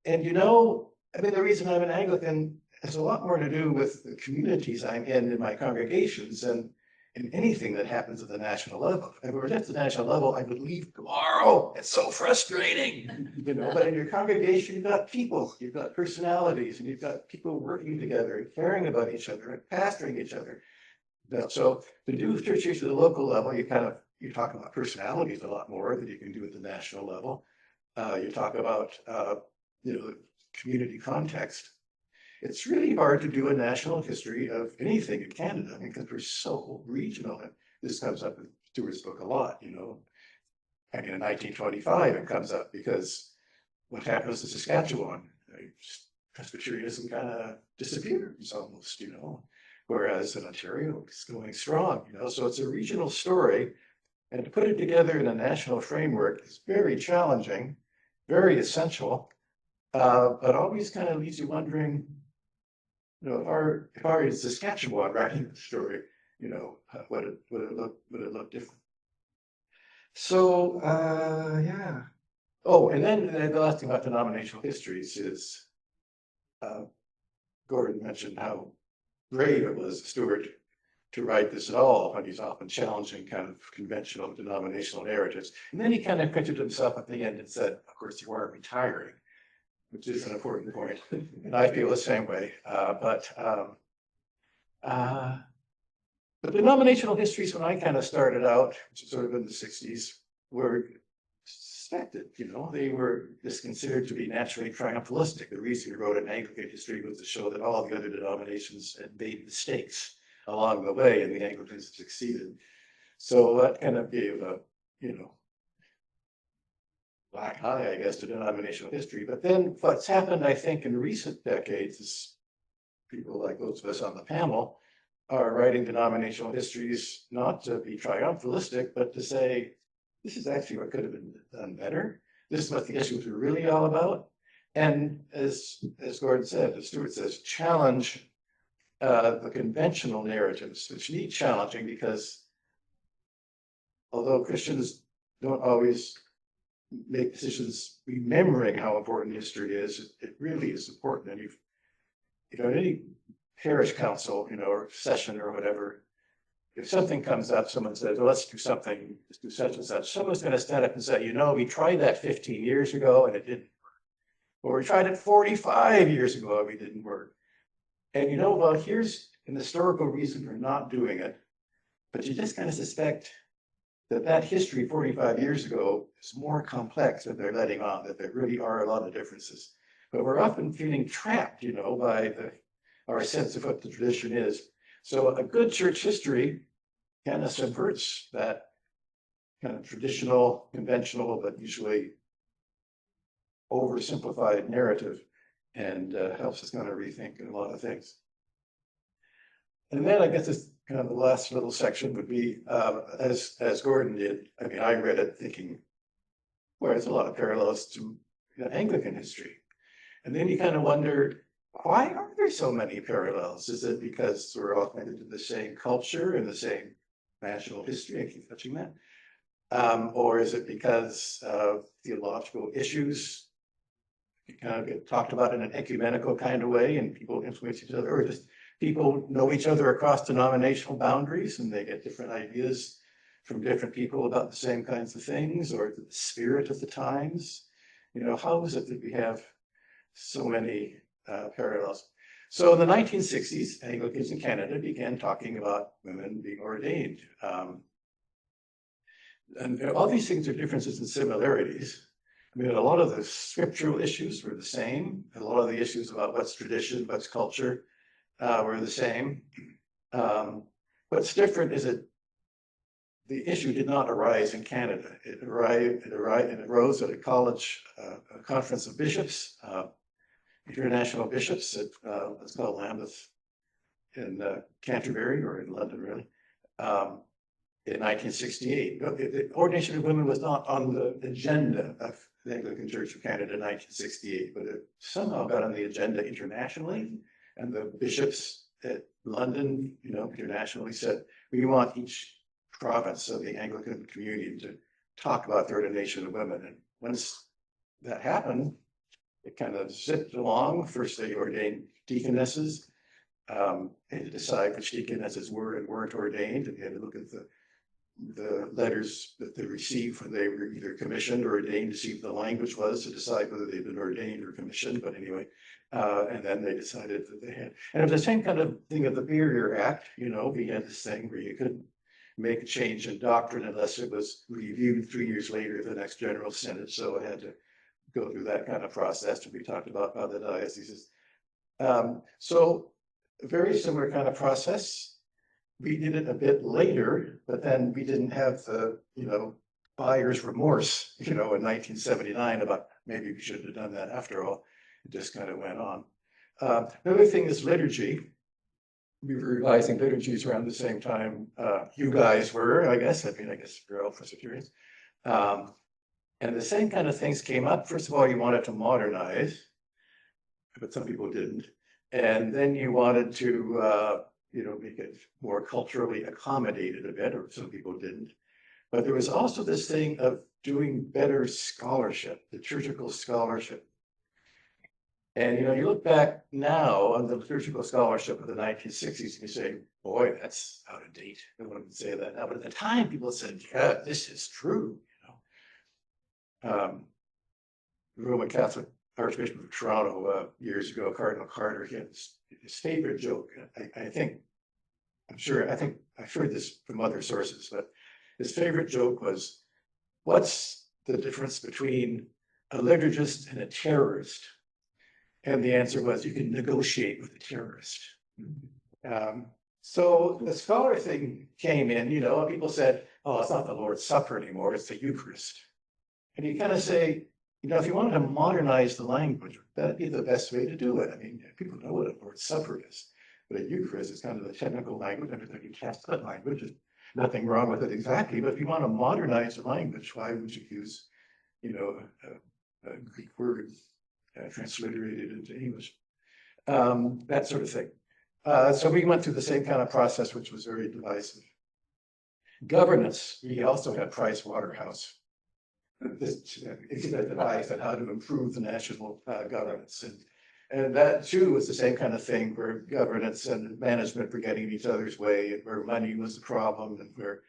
And, you know, I mean, the reason I'm an Anglican has a lot more to do with the communities I'm in my congregations. And in anything that happens at the national level. If we were at the national level, I would leave tomorrow. It's so frustrating, but in your congregation, you've got people, you've got personalities, and you've got people working together and caring about each other and pastoring each other. So to do church at the local level, you talk about personalities a lot more than you can do at the national level. You talk about, the community context. It's really hard to do a national history of anything in Canada because we're so regional. And this comes up in Stuart's book a lot, And in 1925, it comes up because what happens to Saskatchewan? Presbyterianism kind of disappears almost, whereas in Ontario, it's going strong, So it's a regional story. And to put it together in a national framework is very challenging, very essential, but always kind of leaves you wondering, if I was Saskatchewan writing the story, would it look different? So, yeah. Oh, and then the last thing about denominational histories is, Gord mentioned how brave it was, Stuart, to write this at all when he's often challenging kind of conventional denominational narratives. And then he kind of pictured himself at the end and said, of course, you are retiring, which is an important point. And I feel the same way. But denominational histories, when I kind of started out, which is sort of in the 60s, were suspected, they were just considered to be naturally triumphalistic. The reason we wrote an Anglican history was to show that all the other denominations had made mistakes along the way and the Anglicans succeeded. So that kind of gave a, black eye, I guess, to denominational history. But then what's happened, I think, in recent decades is people like those of us on the panel are writing denominational histories not to be triumphalistic, but to say, this is actually what could have been done better. This is what the issues are really all about. And as Gord said, as Stuart says, challenge the conventional narratives, which need challenging because although Christians don't always make decisions remembering how important history is, it really is important. And in any parish council, or session or whatever, if something comes up, someone says, well, let's do something, let's do such and such. Someone's going to stand up and say, we tried that 15 years ago and it didn't work. Or we tried it 45 years ago and it didn't work. And well, here's an historical reason for not doing it. But you just kind of suspect that history 45 years ago is more complex than they're letting on, that there really are a lot of differences. But we're often feeling trapped, by our sense of what the tradition is. So a good church history kind of subverts that kind of traditional, conventional, but usually oversimplified narrative and helps us kind of rethink a lot of things. And then I guess this kind of the last little section would be, as Gordon did, I read it thinking, well, there's a lot of parallels to Anglican history. And then you kind of wonder, why are there so many parallels? Is it because we're all connected to the same culture and the same national history? I keep touching that. Or is it because of theological issues kind of get talked about in an ecumenical kind of way and people influence each other, or just people know each other across denominational boundaries and they get different ideas from different people about the same kinds of things, or the spirit of the times? How is it that we have so many parallels? So in the 1960s, Anglicans in Canada began talking about women being ordained. And all these things are differences and similarities. A lot of the scriptural issues were the same. A lot of the issues about what's tradition, what's culture were the same. What's different is that the issue did not arise in Canada. It arose at a college, a conference of bishops, international bishops at what's called Lambeth in Canterbury, or in London, really. In 1968. The ordination of women was not on the agenda of the Anglican Church of Canada in 1968, but it somehow got on the agenda internationally. And the bishops at London, internationally said, we want each province of the Anglican communion to talk about the ordination of women. And once that happened, it kind of zipped along. First, they ordained deaconesses. and to decide which deaconesses were and weren't ordained, and you had to look at the letters that they received when they were either commissioned or ordained to see what the language was to decide whether they'd been ordained or commissioned, but anyway. And then they decided that they had, and it was the same kind of thing of the Barrier Act, we had this thing where you couldn't make a change in doctrine unless it was reviewed 3 years later at the next General Synod, so I had to go through that kind of process to be talked about by the dioceses. So a very similar kind of process. We did it a bit later, but then we didn't have the, buyer's remorse, in 1979 about maybe we shouldn't have done that after all. It just kind of went on. Another thing is liturgy. We were revising liturgies around the same time you guys were, I guess. I guess we're all Presbyterians. And the same kind of things came up. First of all, you wanted to modernize, but some people didn't. And then you wanted to, make it more culturally accommodated a bit, or some people didn't. But there was also this thing of doing better scholarship, liturgical scholarship. And, you look back now on the liturgical scholarship of the 1960s and you say, boy, that's out of date. No one would say that now. But at the time, people said, yeah, this is true. The Roman Catholic Archbishop of Toronto years ago, Cardinal Carter, he had his favorite joke. I've heard this from other sources, but his favorite joke was, what's the difference between a liturgist and a terrorist? And the answer was, you can negotiate with a terrorist. So the scholar thing came in, and people said, oh, it's not the Lord's Supper anymore, it's the Eucharist. And you kind of say, if you wanted to modernize the language, that'd be the best way to do it. People know what a Lord's Supper is, but a Eucharist is kind of the technical language, and it's like you test that language. There's nothing wrong with it exactly, but if you want to modernize the language, why would you use, a Greek word transliterated into English? That sort of thing. So we went through the same kind of process, which was very divisive. Governance, we also had Price Waterhouse. This advice on how to improve the national governance. And that too was the same kind of thing where governance and management were getting in each other's way, and where money was the problem, and where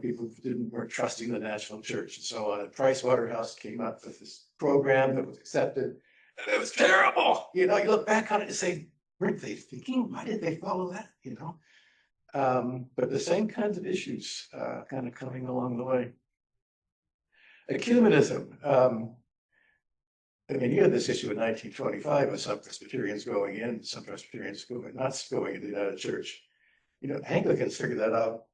people weren't trusting the national church and so on. And Price Waterhouse came up with this program that was accepted, and it was terrible. You look back on it and say, weren't they thinking? Why did they follow that? But the same kinds of issues kind of coming along the way. Ecumenism. You had this issue in 1925 with some Presbyterians going in, some Presbyterians not going into the United Church. Anglicans figured that out,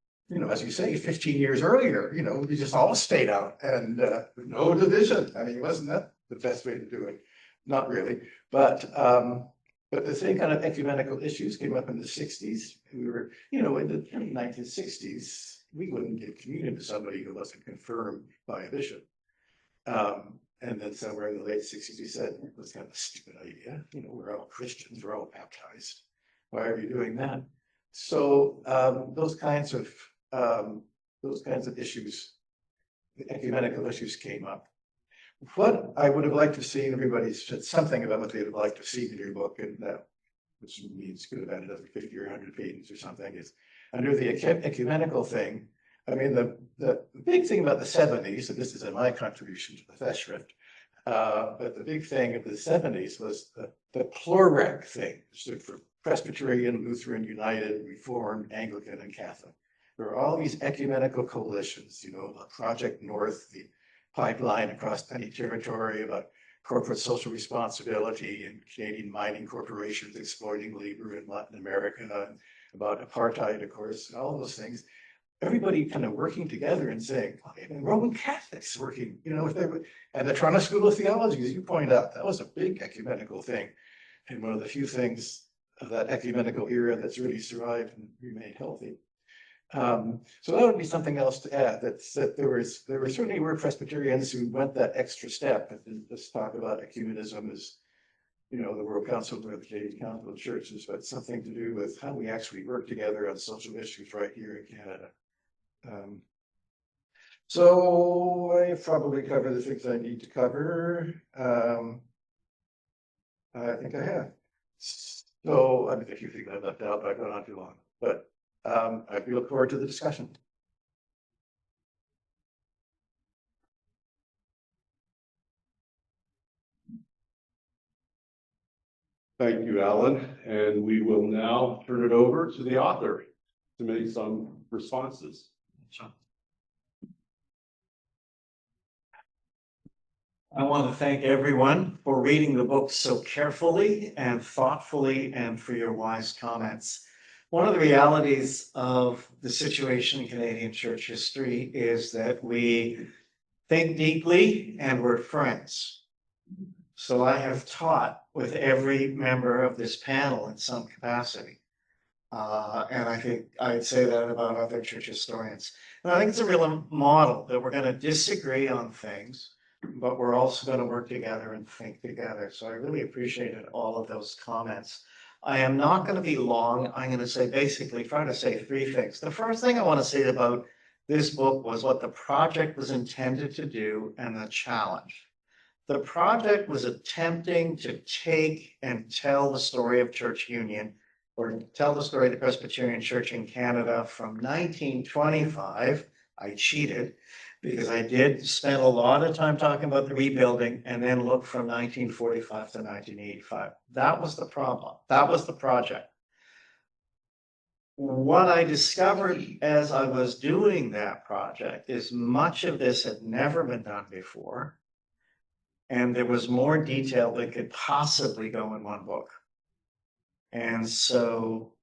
as you say, 15 years earlier. We just all stayed out and no division. Wasn't that the best way to do it? Not really. But the same kind of ecumenical issues came up in the 60s. We were, in the 1960s, we wouldn't give communion to somebody who wasn't confirmed by a bishop. And then somewhere in the late 60s, we said, it was kind of a stupid idea. We're all Christians, we're all baptized. Why are you doing that? So those kinds of issues, the ecumenical issues came up. What I would have liked to see, everybody said something about what they would like to see in your book, and which means could have added another 50 or 100 pages or something, is under the ecumenical thing. The big thing about the 70s, and this is in my contribution to the Festschrift, but the big thing of the 70s was the plurec thing, stood for Presbyterian, Lutheran, United, Reformed, Anglican, and Catholic. There were all these ecumenical coalitions, Project North, the pipeline across penny territory about corporate social responsibility and Canadian mining corporations exploiting labor in Latin America, and about apartheid, of course, and all those things. Everybody kind of working together and saying, and Roman Catholics working, and the Toronto School of Theology, as you point out, that was a big ecumenical thing. And one of the few things of that ecumenical era that's really survived and remained healthy. So that would be something else to add, that there certainly were Presbyterians who went that extra step and didn't just talk about ecumenism as, the World Council or the Canadian Council of Churches, but something to do with how we actually work together on social issues right here in Canada. So I probably covered the things I need to cover. I think I have. So I mean, a few things I left out, but I've gone on too long. But I look forward to the discussion. Thank you, Alan. And we will now turn it over to the author to make some responses. I want to thank everyone for reading the book so carefully and thoughtfully and for your wise comments. One of the realities of the situation in Canadian church history is that we think deeply and we're friends. So I have taught with every member of this panel in some capacity. And I think I'd say that about other church historians. And I think it's a real model that we're going to disagree on things, but we're also going to work together and think together. So I really appreciated all of those comments. I am not going to be long. I'm going to say basically try to say three things. The first thing I want to say about this book was what the project was intended to do and the challenge. The project was attempting to take and tell the story of church union, or tell the story of the Presbyterian Church in Canada from 1925. I cheated because I did spend a lot of time talking about the rebuilding and then look from 1945 to 1985. That was the problem. That was the project. What I discovered as I was doing that project is much of this had never been done before. And there was more detail that could possibly go in one book. And so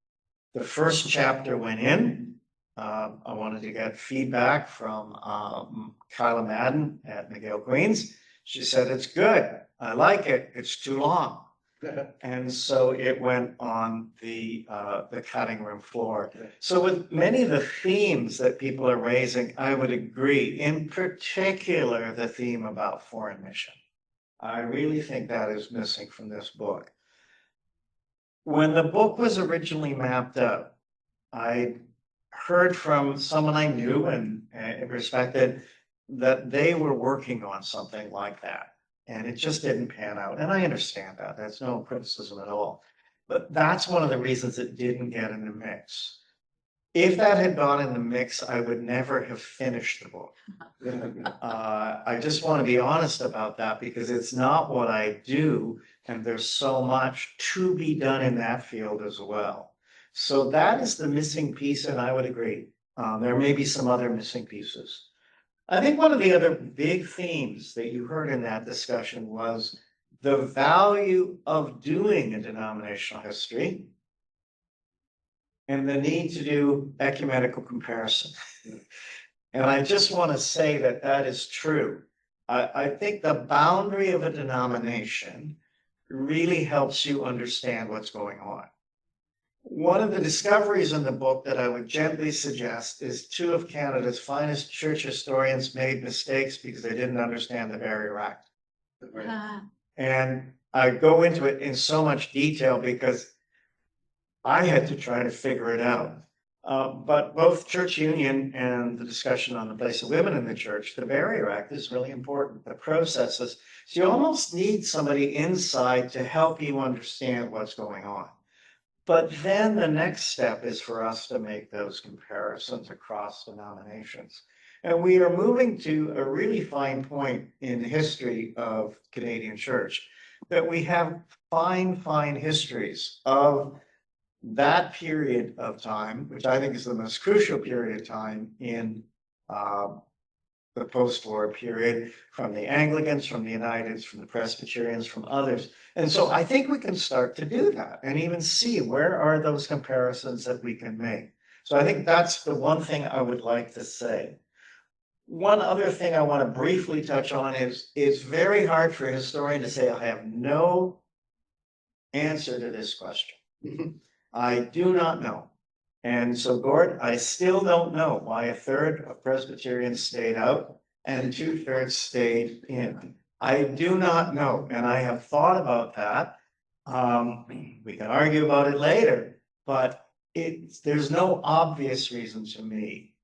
the first chapter went in. I wanted to get feedback from Kyla Madden at McGill Queens. She said, it's good. I like it. It's too long. And so it went on the cutting room floor. So with many of the themes that people are raising, I would agree, in particular, the theme about foreign mission. I really think that is missing from this book. When the book was originally mapped out, I heard from someone I knew and respected that they were working on something like that. And it just didn't pan out. And I understand that. That's no criticism at all. But that's one of the reasons it didn't get in the mix. If that had gone in the mix, I would never have finished the book. I just want to be honest about that because it's not what I do. And there's so much to be done in that field as well. So that is the missing piece, and I would agree. There may be some other missing pieces. I think one of the other big themes that you heard in that discussion was the value of doing a denominational history and the need to do ecumenical comparison. And I just want to say that that is true. I think the boundary of a denomination really helps you understand what's going on. One of the discoveries in the book that I would gently suggest is two of Canada's finest church historians made mistakes because they didn't understand the Barrier Act. And I go into it in so much detail because I had to try to figure it out. But both church union and the discussion on the place of women in the church, the Barrier Act is really important, the processes. So you almost need somebody inside to help you understand what's going on. But then the next step is for us to make those comparisons across denominations. And we are moving to a really fine point in the history of Canadian church, that we have fine histories of that period of time, which I think is the most crucial period of time in the post-war period, from the Anglicans, from the Uniteds, from the Presbyterians, from others. And so I think we can start to do that and even see where are those comparisons that we can make. So I think that's the one thing I would like to say. One other thing I want to briefly touch on is it's very hard for a historian to say, I have no answer to this question. I do not know. And so, Gord, I still don't know why a third of Presbyterians stayed out and 2/3 stayed in. I do not know, and I have thought about that. We can argue about it later, but there's no obvious reason to me.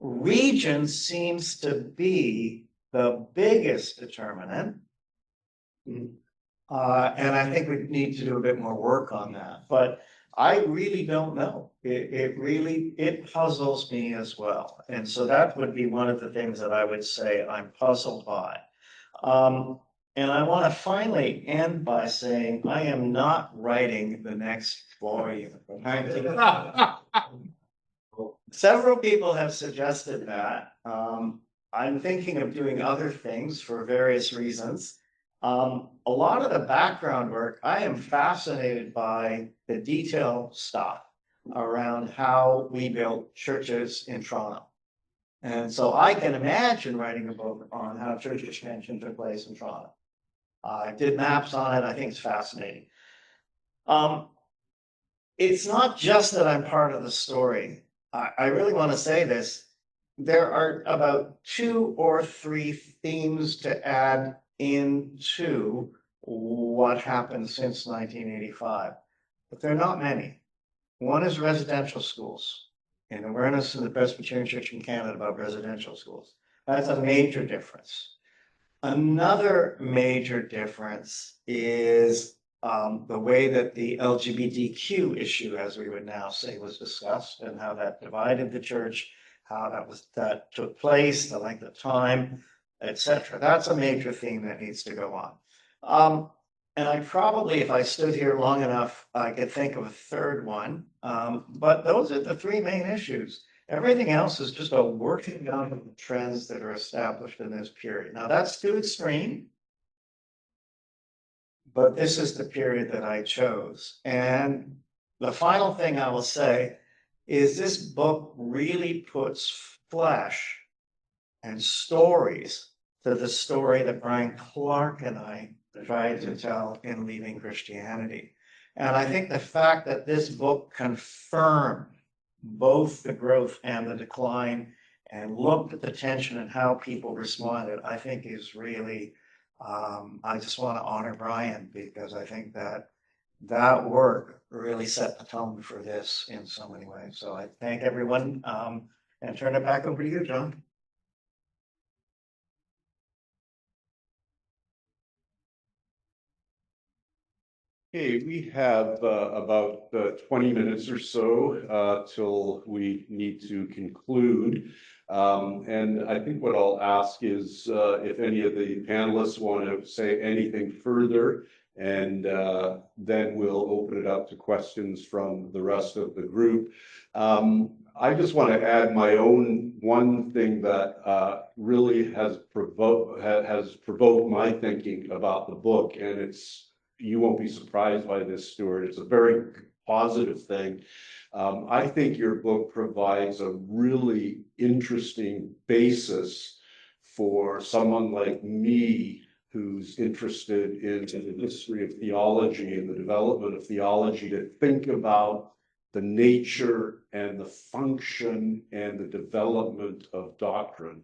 Region seems to be the biggest determinant. And I think we need to do a bit more work on that, but I really don't know. It puzzles me as well. And so that would be one of the things that I would say I'm puzzled by. And I want to finally end by saying I am not writing the next volume. Several people have suggested that. I'm thinking of doing other things for various reasons. A lot of the background work, I am fascinated by the detail stuff around how we built churches in Toronto. And so I can imagine writing a book on how church expansion took place in Toronto. I did maps on it. I think it's fascinating. It's not just that I'm part of the story. I really want to say this. There are about 2 or 3 themes to add into what happened since 1985, but they're not many. One is residential schools and awareness in the Presbyterian Church in Canada about residential schools. That's a major difference. Another major difference is the way that the LGBTQ issue, as we would now say, was discussed and how that divided the church, how that took place, the length of time, etc. That's a major theme that needs to go on. And I probably, if I stood here long enough, I could think of a third one. But those are the 3 main issues. Everything else is just a working out of the trends that are established in this period. Now that's too extreme, but this is the period that I chose. And the final thing I will say is this book really puts flesh and stories to the story that Brian Clark and I tried to tell in Leaving Christianity. And I think the fact that this book confirmed both the growth and the decline and looked at the tension and how people responded, I think is really, I just want to honor Brian because I think that work really set the tone for this in so many ways. So I thank everyone and turn it back over to you, John. Okay, we have about 20 minutes or so till we need to conclude. And I think what I'll ask is if any of the panelists want to say anything further, and then we'll open it up to questions from the rest of the group. I just want to add my own one thing that really has provoked my thinking about the book, and you won't be surprised by this, Stuart. It's a very positive thing. I think your book provides a really interesting basis for someone like me who's interested in the history of theology and the development of theology to think about the nature and the function and the development of doctrine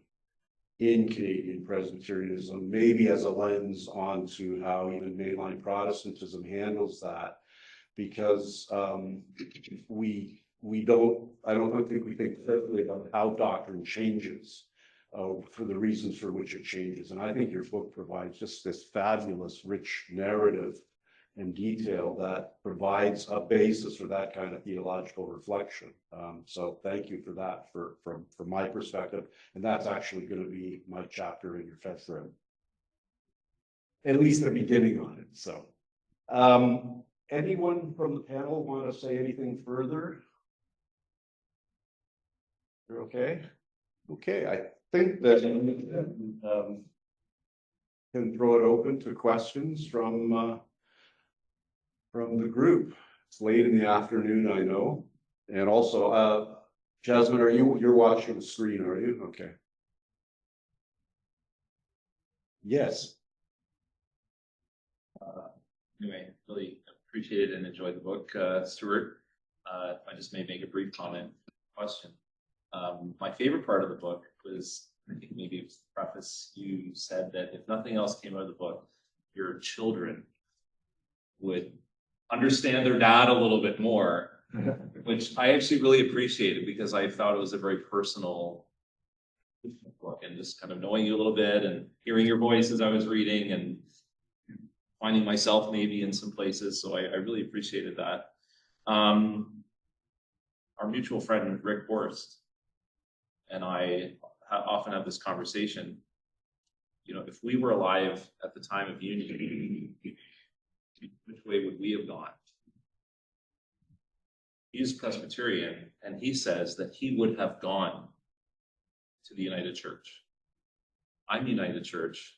in Canadian Presbyterianism, maybe as a lens onto how even mainline Protestantism handles that, because I don't think we think clearly about how doctrine changes for the reasons for which it changes. And I think your book provides just this fabulous, rich narrative and detail that provides a basis for that kind of theological reflection. So thank you for that from my perspective. And that's actually going to be my chapter in your Fethram, at least the beginning on it. So anyone from the panel want to say anything further? You're okay? Okay, I think that can throw it open to questions from the group. It's late in the afternoon, I know. And also, Jasmine, you're watching the screen, are you? Okay. Yes. Anyway, really appreciated and enjoyed the book, Stuart. If I just may make a brief question. My favorite part of the book was, I think maybe it was the preface, you said that if nothing else came out of the book, your children would understand their dad a little bit more, which I actually really appreciated because I thought it was a very personal book, and just kind of knowing you a little bit and hearing your voice as I was reading, and finding myself maybe in some places. So I really appreciated that. Our mutual friend Rick Horst and I often have this conversation. You know, if we were alive at the time of union, which way would we have gone? He's Presbyterian, and he says that he would have gone to the United Church. I'm United Church,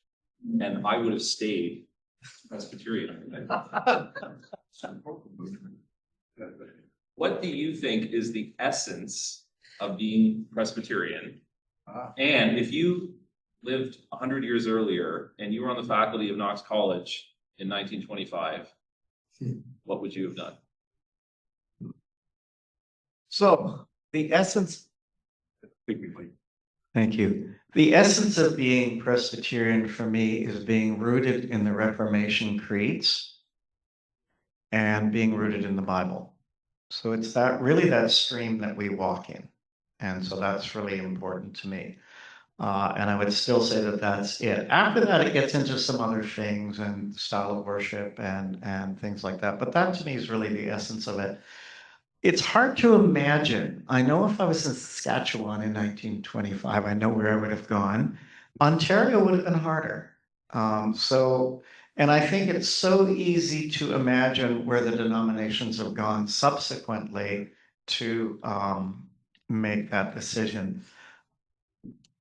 and I would have stayed Presbyterian. What do you think is the essence of being Presbyterian? And if you lived 100 years earlier and you were on the faculty of Knox College in 1925, what would you have done? So the essence, thank you. The essence of being Presbyterian for me is being rooted in the Reformation creeds and being rooted in the Bible. So it's that really that stream that we walk in. And so that's really important to me. And I would still say that that's it. After that, it gets into some other things and style of worship and things like that. But that to me is really the essence of it. It's hard to imagine. I know if I was in Saskatchewan in 1925, I know where I would have gone. Ontario would have been harder. And I think it's so easy to imagine where the denominations have gone subsequently to make that decision.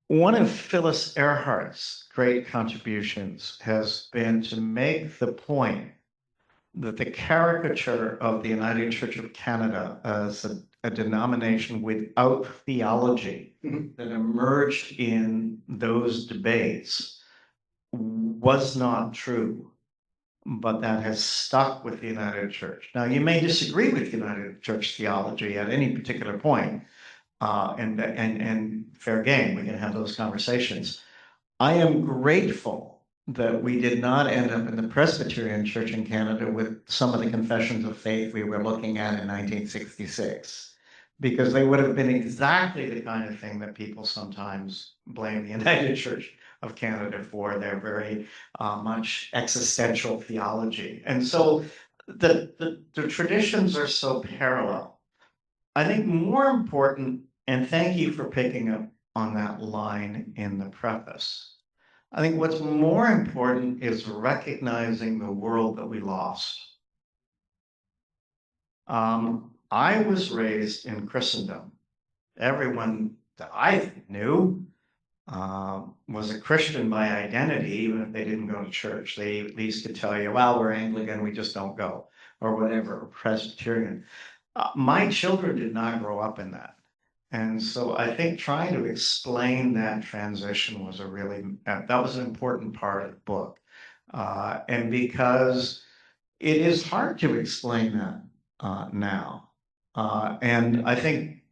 One of Phyllis Airhart's great contributions has been to make the point that the caricature of the United Church of Canada as a denomination without theology that emerged in those debates was not true, but that has stuck with the United Church. Now, you may disagree with United Church theology at any particular point, and fair game, we can have those conversations. I am grateful that we did not end up in the Presbyterian Church in Canada with some of the confessions of faith we were looking at in 1966, because they would have been exactly the kind of thing that people sometimes blame the United Church of Canada for, their very much existential theology. And so the traditions are so parallel. I think more important, and thank you for picking up on that line in the preface, I think what's more important is recognizing the world that we lost. I was raised in Christendom. Everyone that I knew was a Christian by identity, even if they didn't go to church. They at least could tell you, well, we're Anglican, we just don't go, or whatever, or Presbyterian. My children did not grow up in that. And so I think trying to explain that transition was that was an important part of the book. And because it is hard to explain that now. And I think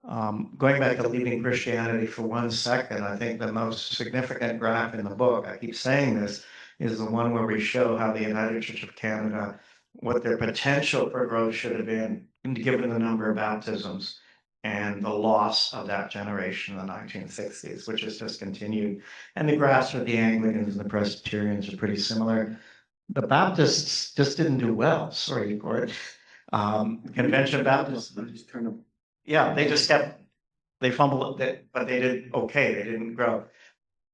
going back to leaving Christianity for 1 second, I think the most significant graph in the book, I keep saying this, is the one where we show how the United Church of Canada, what their potential for growth should have been, given the number of baptisms and the loss of that generation in the 1960s, which has just continued. And the graphs for the Anglicans and the Presbyterians are pretty similar. The Baptists just didn't do well. Sorry, Gord. Convention Baptists, yeah, they fumbled it, but they did okay. They didn't grow.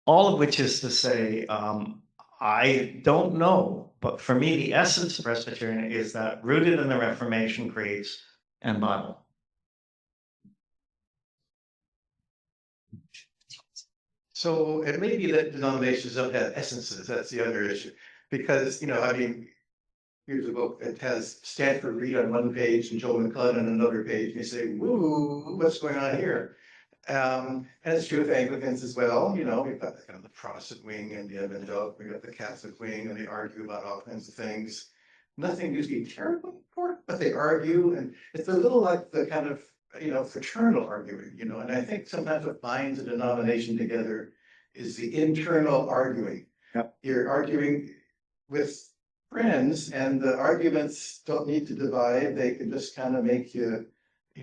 All of which is to say, I don't know, but for me, the essence of Presbyterian is that rooted in the Reformation creeds and Bible. So it may be that denominations don't have essences, that's the other issue. Because, I mean, here's a book that has Stanford Reed on one page and Joel McClellan on another page, and you say, woo, what's going on here? And it's true of Anglicans as well. We've got kind of the Protestant wing and the evangelical, we've got the Catholic wing, and they argue about all kinds of things. Nothing usually terribly important, but they argue, and it's a little like the kind of fraternal arguing, and I think sometimes what binds a denomination together is the internal arguing. Yep. You're arguing with friends, and the arguments don't need to divide. They can just kind of make you,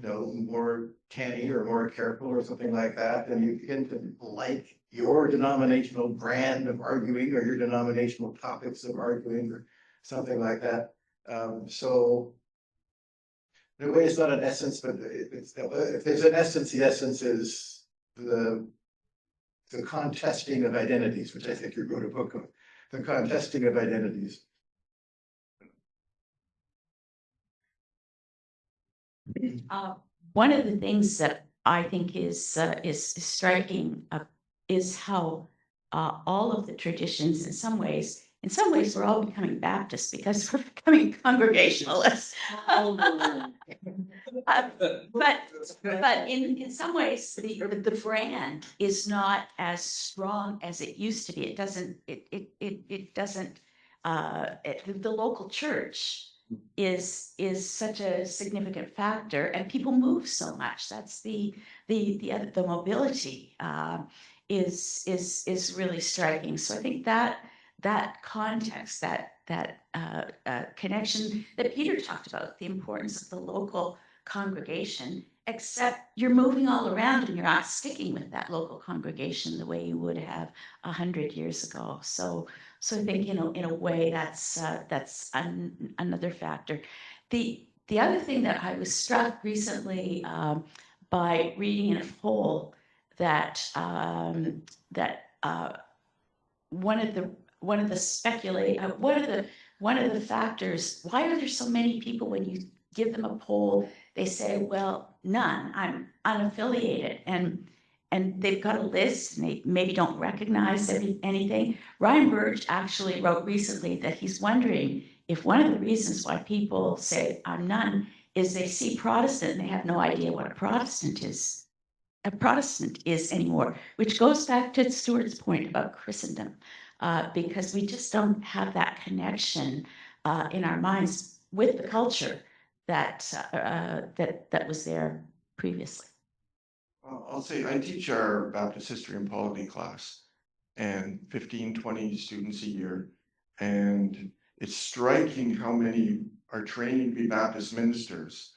more canny or more careful or something like that. And you begin to like your denominational brand of arguing or your denominational topics of arguing or something like that. So in a way, it's not an essence, but if there's an essence, the essence is the contesting of identities, which I think you wrote a book on, the contesting of identities. One of the things that I think is striking is how all of the traditions, in some ways, we're all becoming Baptists because we're becoming Congregationalists. But in some ways, the brand is not as strong as it used to be. It doesn't. It doesn't. The local church is such a significant factor, and people move so much. That's the mobility is really striking. So I think that context, that connection that Peter talked about, the importance of the local congregation, except you're moving all around and you're not sticking with that local congregation the way you would have 100 years ago. So I think in a way that's another factor. The other thing that I was struck recently by reading in a poll that one of the factors, why are there so many people when you give them a poll, they say, well, none, I'm unaffiliated, and they've got a list and they maybe don't recognize anything. Ryan Burge actually wrote recently that he's wondering if one of the reasons why people say I'm none is they see Protestant and they have no idea what a Protestant is anymore, which goes back to Stuart's point about Christendom, because we just don't have that connection in our minds with the culture that was there previously. I'll say I teach our Baptist history and polity class, and 15, 20 students a year. And it's striking how many are training to be Baptist ministers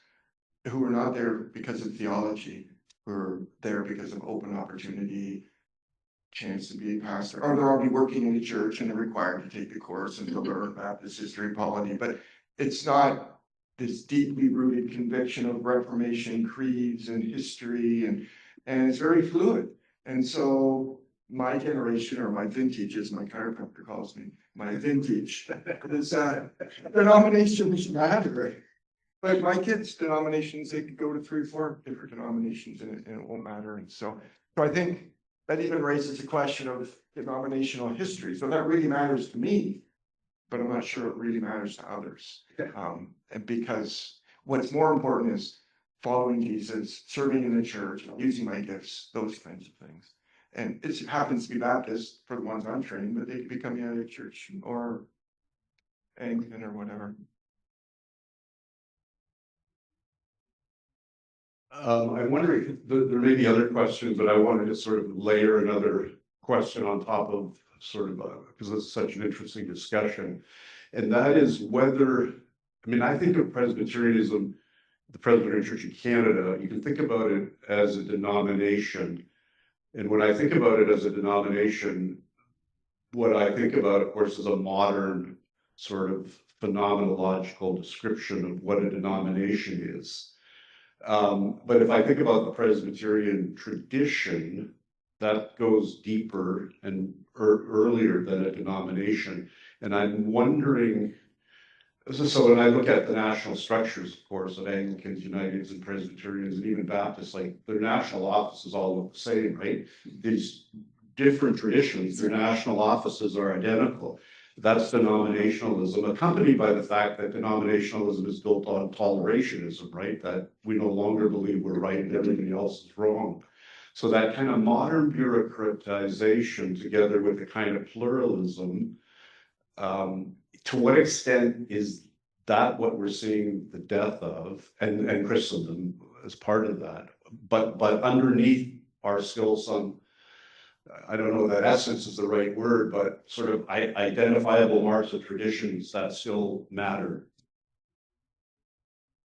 who are not there because of theology, who are there because of open opportunity, chance to be a pastor, or they're already working in the church and they're required to take the course and to learn Baptist history and polity. But it's not this deeply rooted conviction of Reformation creeds and history, and it's very fluid. And so my generation, or my vintage, as my chiropractor calls me, my vintage, is denominations matter. But my kids' denominations, they could go to 3 or 4 different denominations and it won't matter. And so I think that even raises the question of denominational history. So that really matters to me, but I'm not sure it really matters to others. And because what's more important is following Jesus, serving in the church, using my gifts, those kinds of things. And it happens to be Baptist for the ones I'm training, but they could become United Church or Anglican or whatever. I'm wondering, there may be other questions, but I wanted to sort of layer another question on top of sort of, because it's such an interesting discussion. And that is whether, I think of Presbyterianism, the Presbyterian Church in Canada, you can think about it as a denomination. And when I think about it as a denomination, what I think about, of course, is a modern sort of phenomenological description of what a denomination is. But if I think about the Presbyterian tradition, that goes deeper and earlier than a denomination. And I'm wondering, so when I look at the national structures, of course, of Anglicans, Uniteds, and Presbyterians, and even Baptists, like their national offices all look the same, right? These different traditions, their national offices are identical. That's denominationalism, accompanied by the fact that denominationalism is built on tolerationism, right? That we no longer believe we're right and everything else is wrong. So that kind of modern bureaucratization together with the kind of pluralism, to what extent is that what we're seeing the death of, and Christendom as part of that? But underneath are still some, I don't know that essence is the right word, but sort of identifiable marks of traditions that still matter.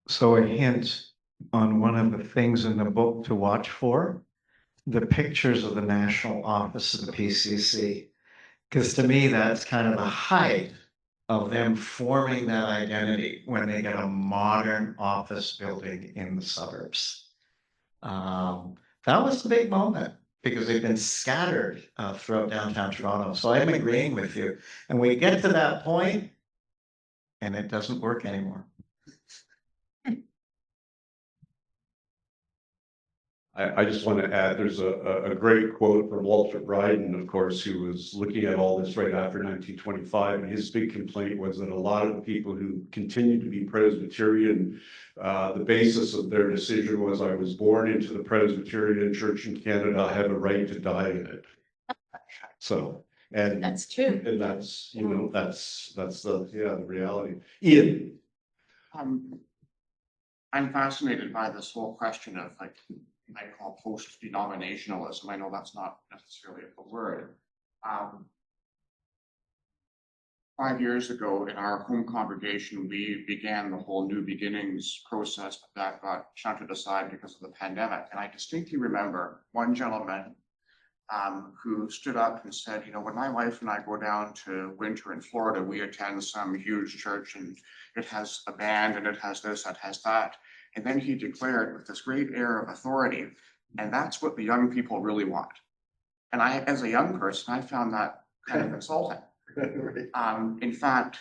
So a hint on one of the things in the book to watch for, the pictures of the national office of the PCC, because to me, that's kind of the height of them forming that identity when they get a modern office building in the suburbs. That was a big moment because they've been scattered throughout downtown Toronto. So I'm agreeing with you. And we get to that point and it doesn't work anymore. I just want to add, there's a great quote from Walter Bryden, of course, who was looking at all this right after 1925, and his big complaint was that a lot of the people who continued to be Presbyterian, the basis of their decision was, I was born into the Presbyterian Church in Canada, I have a right to die in it. So, and That's true. and that's, you know, that's the reality. Ian. I'm fascinated by this whole question of like, I call post-denominationalism. I know that's not necessarily a word. 5 years ago in our home congregation, we began the whole New Beginnings process that got shunted aside because of the pandemic. And I distinctly remember one gentleman who stood up and said, you know, when my wife and I go down to winter in Florida, we attend some huge church and it has a band and it has this, it has that. And then he declared with this great air of authority, and that's what the young people really want. And I, as a young person, I found that kind of insulting. In fact,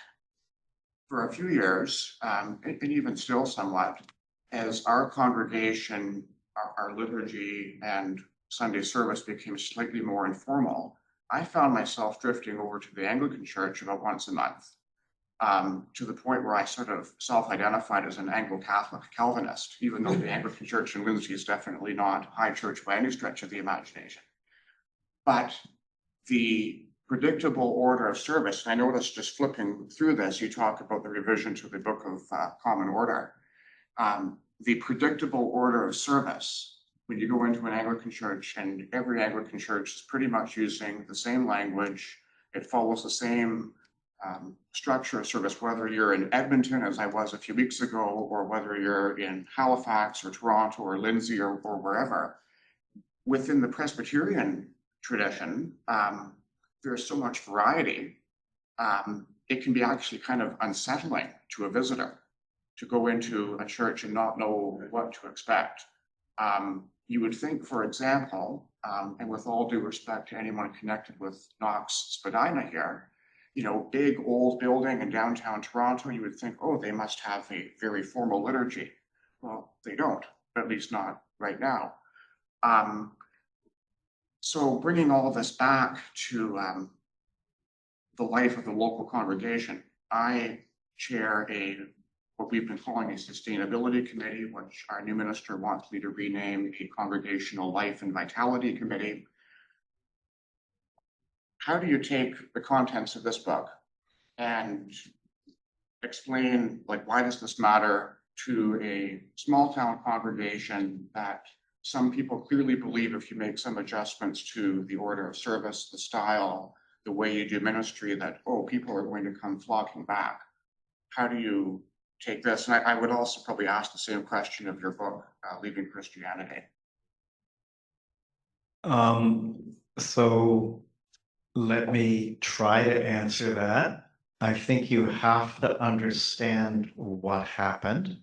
for a few years, and even still somewhat, as our congregation, our liturgy and Sunday service became slightly more informal, I found myself drifting over to the Anglican Church about once a month. To the point where I sort of self-identified as an Anglo-Catholic Calvinist, even though the Anglican Church in Lindsay is definitely not high church by any stretch of the imagination. But the predictable order of service, and I noticed just flipping through this, you talk about the revision to the Book of Common Order. The predictable order of service, when you go into an Anglican church, and every Anglican church is pretty much using the same language, it follows the same structure of service, whether you're in Edmonton, as I was a few weeks ago, or whether you're in Halifax or Toronto or Lindsay or wherever. Within the Presbyterian tradition, there's so much variety. It can be actually kind of unsettling to a visitor to go into a church and not know what to expect. You would think, for example, and with all due respect to anyone connected with Knox Spadina here, you know, big old building in downtown Toronto, you would think, oh, they must have a very formal liturgy. Well, they don't, at least not right now. So bringing all of this back to the life of the local congregation, I chair what we've been calling a sustainability committee, which our new minister wants me to rename a congregational life and vitality committee. How do you take the contents of this book and explain, like, why does this matter to a small town congregation that some people clearly believe if you make some adjustments to the order of service, the style, the way you do ministry, that, oh, people are going to come flocking back? How do you take this? And I would also probably ask the same question of your book, Leaving Christianity. So let me try to answer that. I think you have to understand what happened,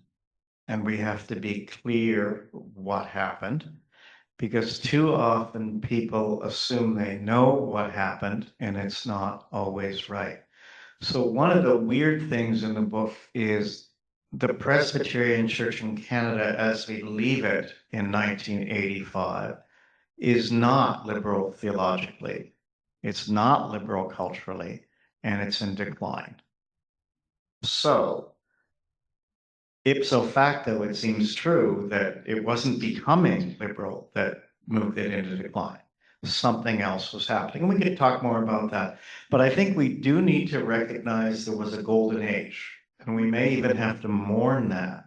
and we have to be clear what happened, because too often people assume they know what happened, and it's not always right. So one of the weird things in the book is the Presbyterian Church in Canada, as we leave it in 1985, is not liberal theologically. It's not liberal culturally, and it's in decline. So, ipso facto, it seems true that it wasn't becoming liberal that moved it into decline. Something else was happening. We could talk more about that. But I think we do need to recognize there was a golden age, and we may even have to mourn that.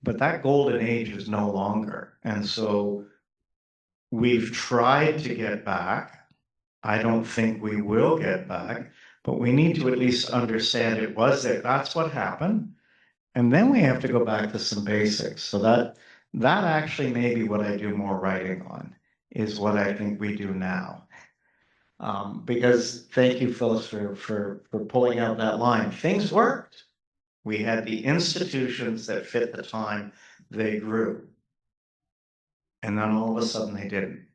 But that golden age is no longer. And so we've tried to get back. I don't think we will get back, but we need to at least understand it was that that's what happened. And then we have to go back to some basics. So that actually may be what I do more writing on, is what I think we do now. Because thank you, Phyllis, for pulling out that line. Things worked. We had the institutions that fit the time, they grew. And then all of a sudden they didn't.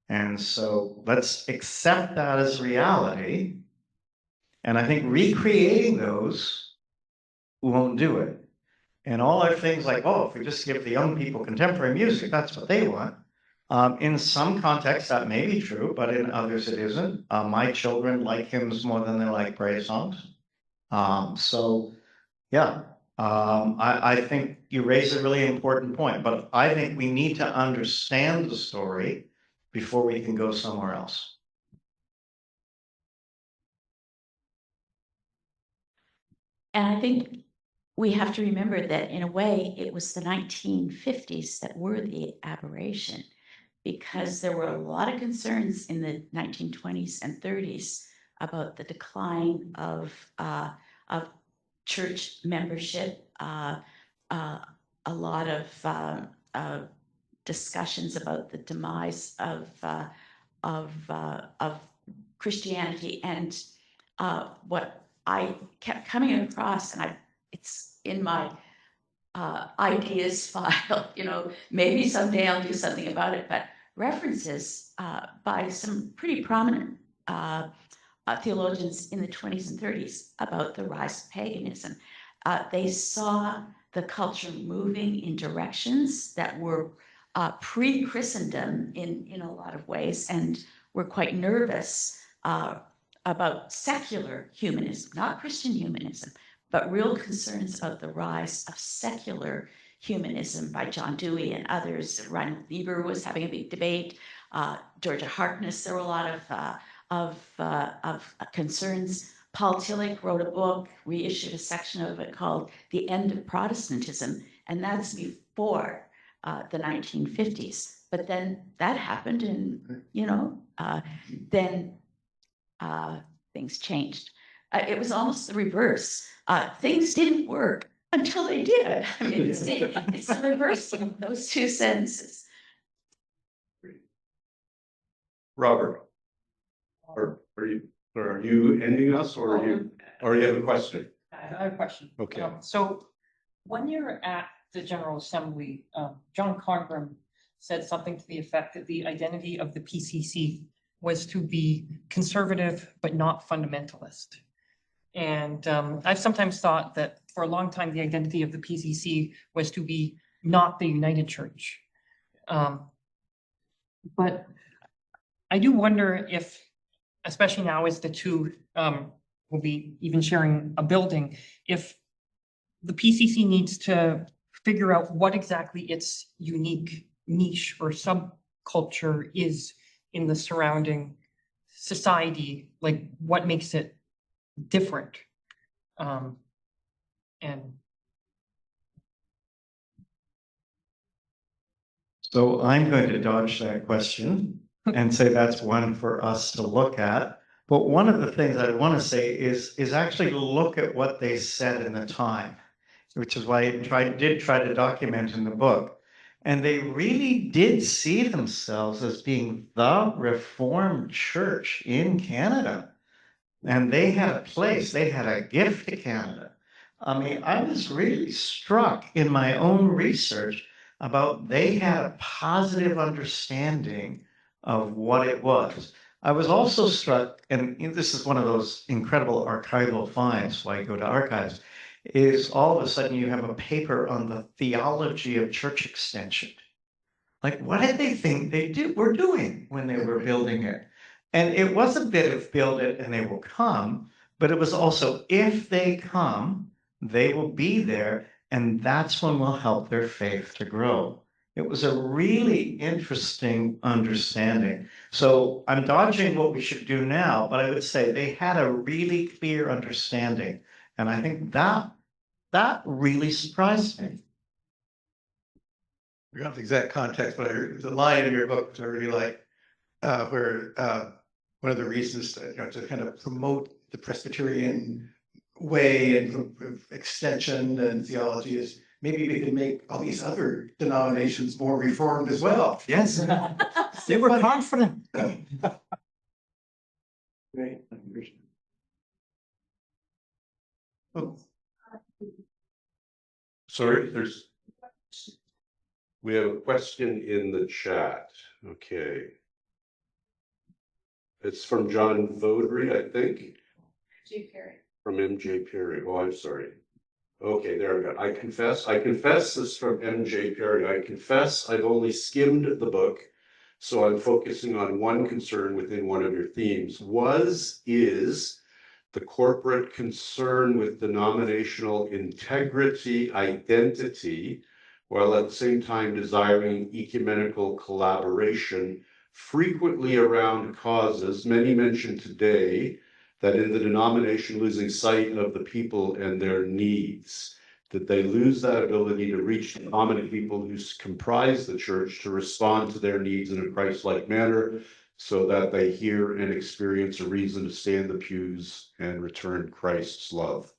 And so let's accept that as reality. And I think recreating those won't do it. And all our things like, oh, if we just give the young people contemporary music, that's what they want. In some contexts, that may be true, but in others it isn't. My children like hymns more than they like praise songs. Yeah, I think you raise a really important point, but I think we need to understand the story before we can go somewhere else. And I think we have to remember that in a way, it was the 1950s that were the aberration, because there were a lot of concerns in the 1920s and 30s about the decline of church membership, a lot of discussions about the demise of Christianity, and what I kept coming across, and it's in my ideas file, maybe someday I'll do something about it, but references by some pretty prominent theologians in the 20s and 30s about the rise of paganism. They saw the culture moving in directions that were pre-Christendom in a lot of ways, and were quite nervous about secular humanism, not Christian humanism, but real concerns about the rise of secular humanism by John Dewey and others. Reinhold Niebuhr was having a big debate. Georgia Harkness, there were a lot of concerns. Paul Tillich wrote a book, reissued a section of it called The End of Protestantism, and that's before the 1950s. But then that happened, and then things changed. It was almost the reverse. Things didn't work until they did. I mean, it's the reverse of those two sentences. Robert, are you ending us, or you have a question? I have a question. Okay. So when you're at the General Assembly, John Congram said something to the effect that the identity of the PCC was to be conservative but not fundamentalist. And I've sometimes thought that for a long time the identity of the PCC was to be not the United Church. But I do wonder if, especially now as the two will be even sharing a building, if the PCC needs to figure out what exactly its unique niche or subculture is in the surrounding society, like what makes it different. So I'm going to dodge that question and say that's one for us to look at. But one of the things I want to say is actually look at what they said in the time, which is why I did try to document in the book. And they really did see themselves as being the Reformed Church in Canada. And they had a place, they had a gift to Canada. I mean, I was really struck in my own research about they had a positive understanding of what it was. I was also struck, and this is one of those incredible archival finds, why I go to archives, is all of a sudden you have a paper on the theology of church extension. Like, what did they think they were doing when they were building it? And it was a bit of build it and they will come, but it was also, if they come, they will be there, and that's when we'll help their faith to grow. It was a really interesting understanding. So I'm dodging what we should do now, but I would say they had a really clear understanding. And I think that really surprised me. I forgot the exact context, but I heard the line in your book which I really like, where one of the reasons to kind of promote the Presbyterian way and extension and theology is maybe we could make all these other denominations more reformed as well. Yes, they were confident. Great. Oh. Sorry, we have a question in the chat. Okay. It's from John Vodry, I think. J. Perry. From MJ Perry. Oh, I'm sorry. Okay, there we go. I confess this is from MJ Perry. I confess I've only skimmed the book, so I'm focusing on one concern within one of your themes. Is the corporate concern with denominational integrity, identity, while at the same time desiring ecumenical collaboration, frequently around causes, many mentioned today, that in the denomination losing sight of the people and their needs, that they lose that ability to reach the common people who comprise the church to respond to their needs in a Christ-like manner, so that they hear and experience a reason to stay in the pews and return Christ's love.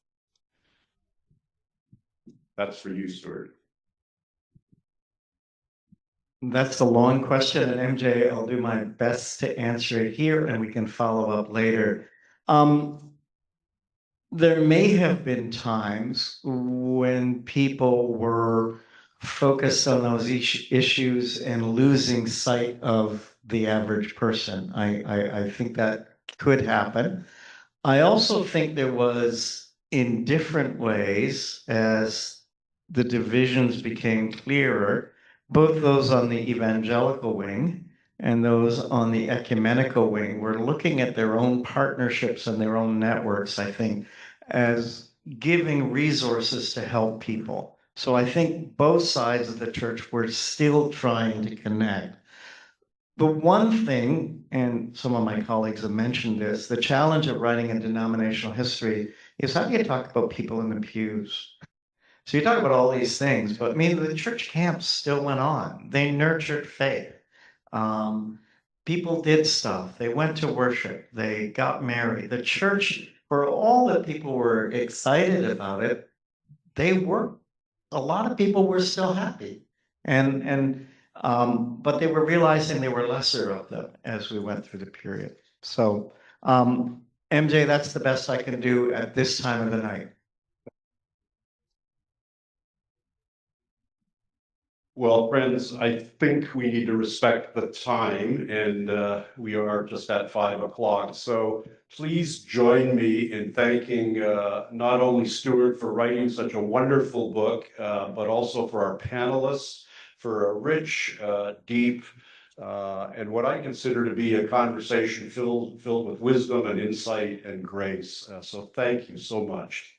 That's for you, Stuart. That's a long question, and MJ, I'll do my best to answer it here, and we can follow up later. There may have been times when people were focused on those issues and losing sight of the average person. I think that could happen. I also think there was, in different ways, as the divisions became clearer, both those on the evangelical wing and those on the ecumenical wing were looking at their own partnerships and their own networks, I think, as giving resources to help people. So I think both sides of the church were still trying to connect. The one thing, and some of my colleagues have mentioned this, the challenge of writing a denominational history is how do you talk about people in the pews? So you talk about all these things, but I mean, the church camps still went on. They nurtured faith. People did stuff. They went to worship. They got married. The church, for all that people were excited about it, a lot of people were still happy. But they were realizing they were lesser of them as we went through the period. So, MJ, that's the best I can do at this time of the night. Well, friends, I think we need to respect the time, and we are just at 5 o'clock. So please join me in thanking not only Stuart for writing such a wonderful book, but also for our panelists for a rich, deep, and what I consider to be a conversation filled with wisdom and insight and grace. So thank you so much.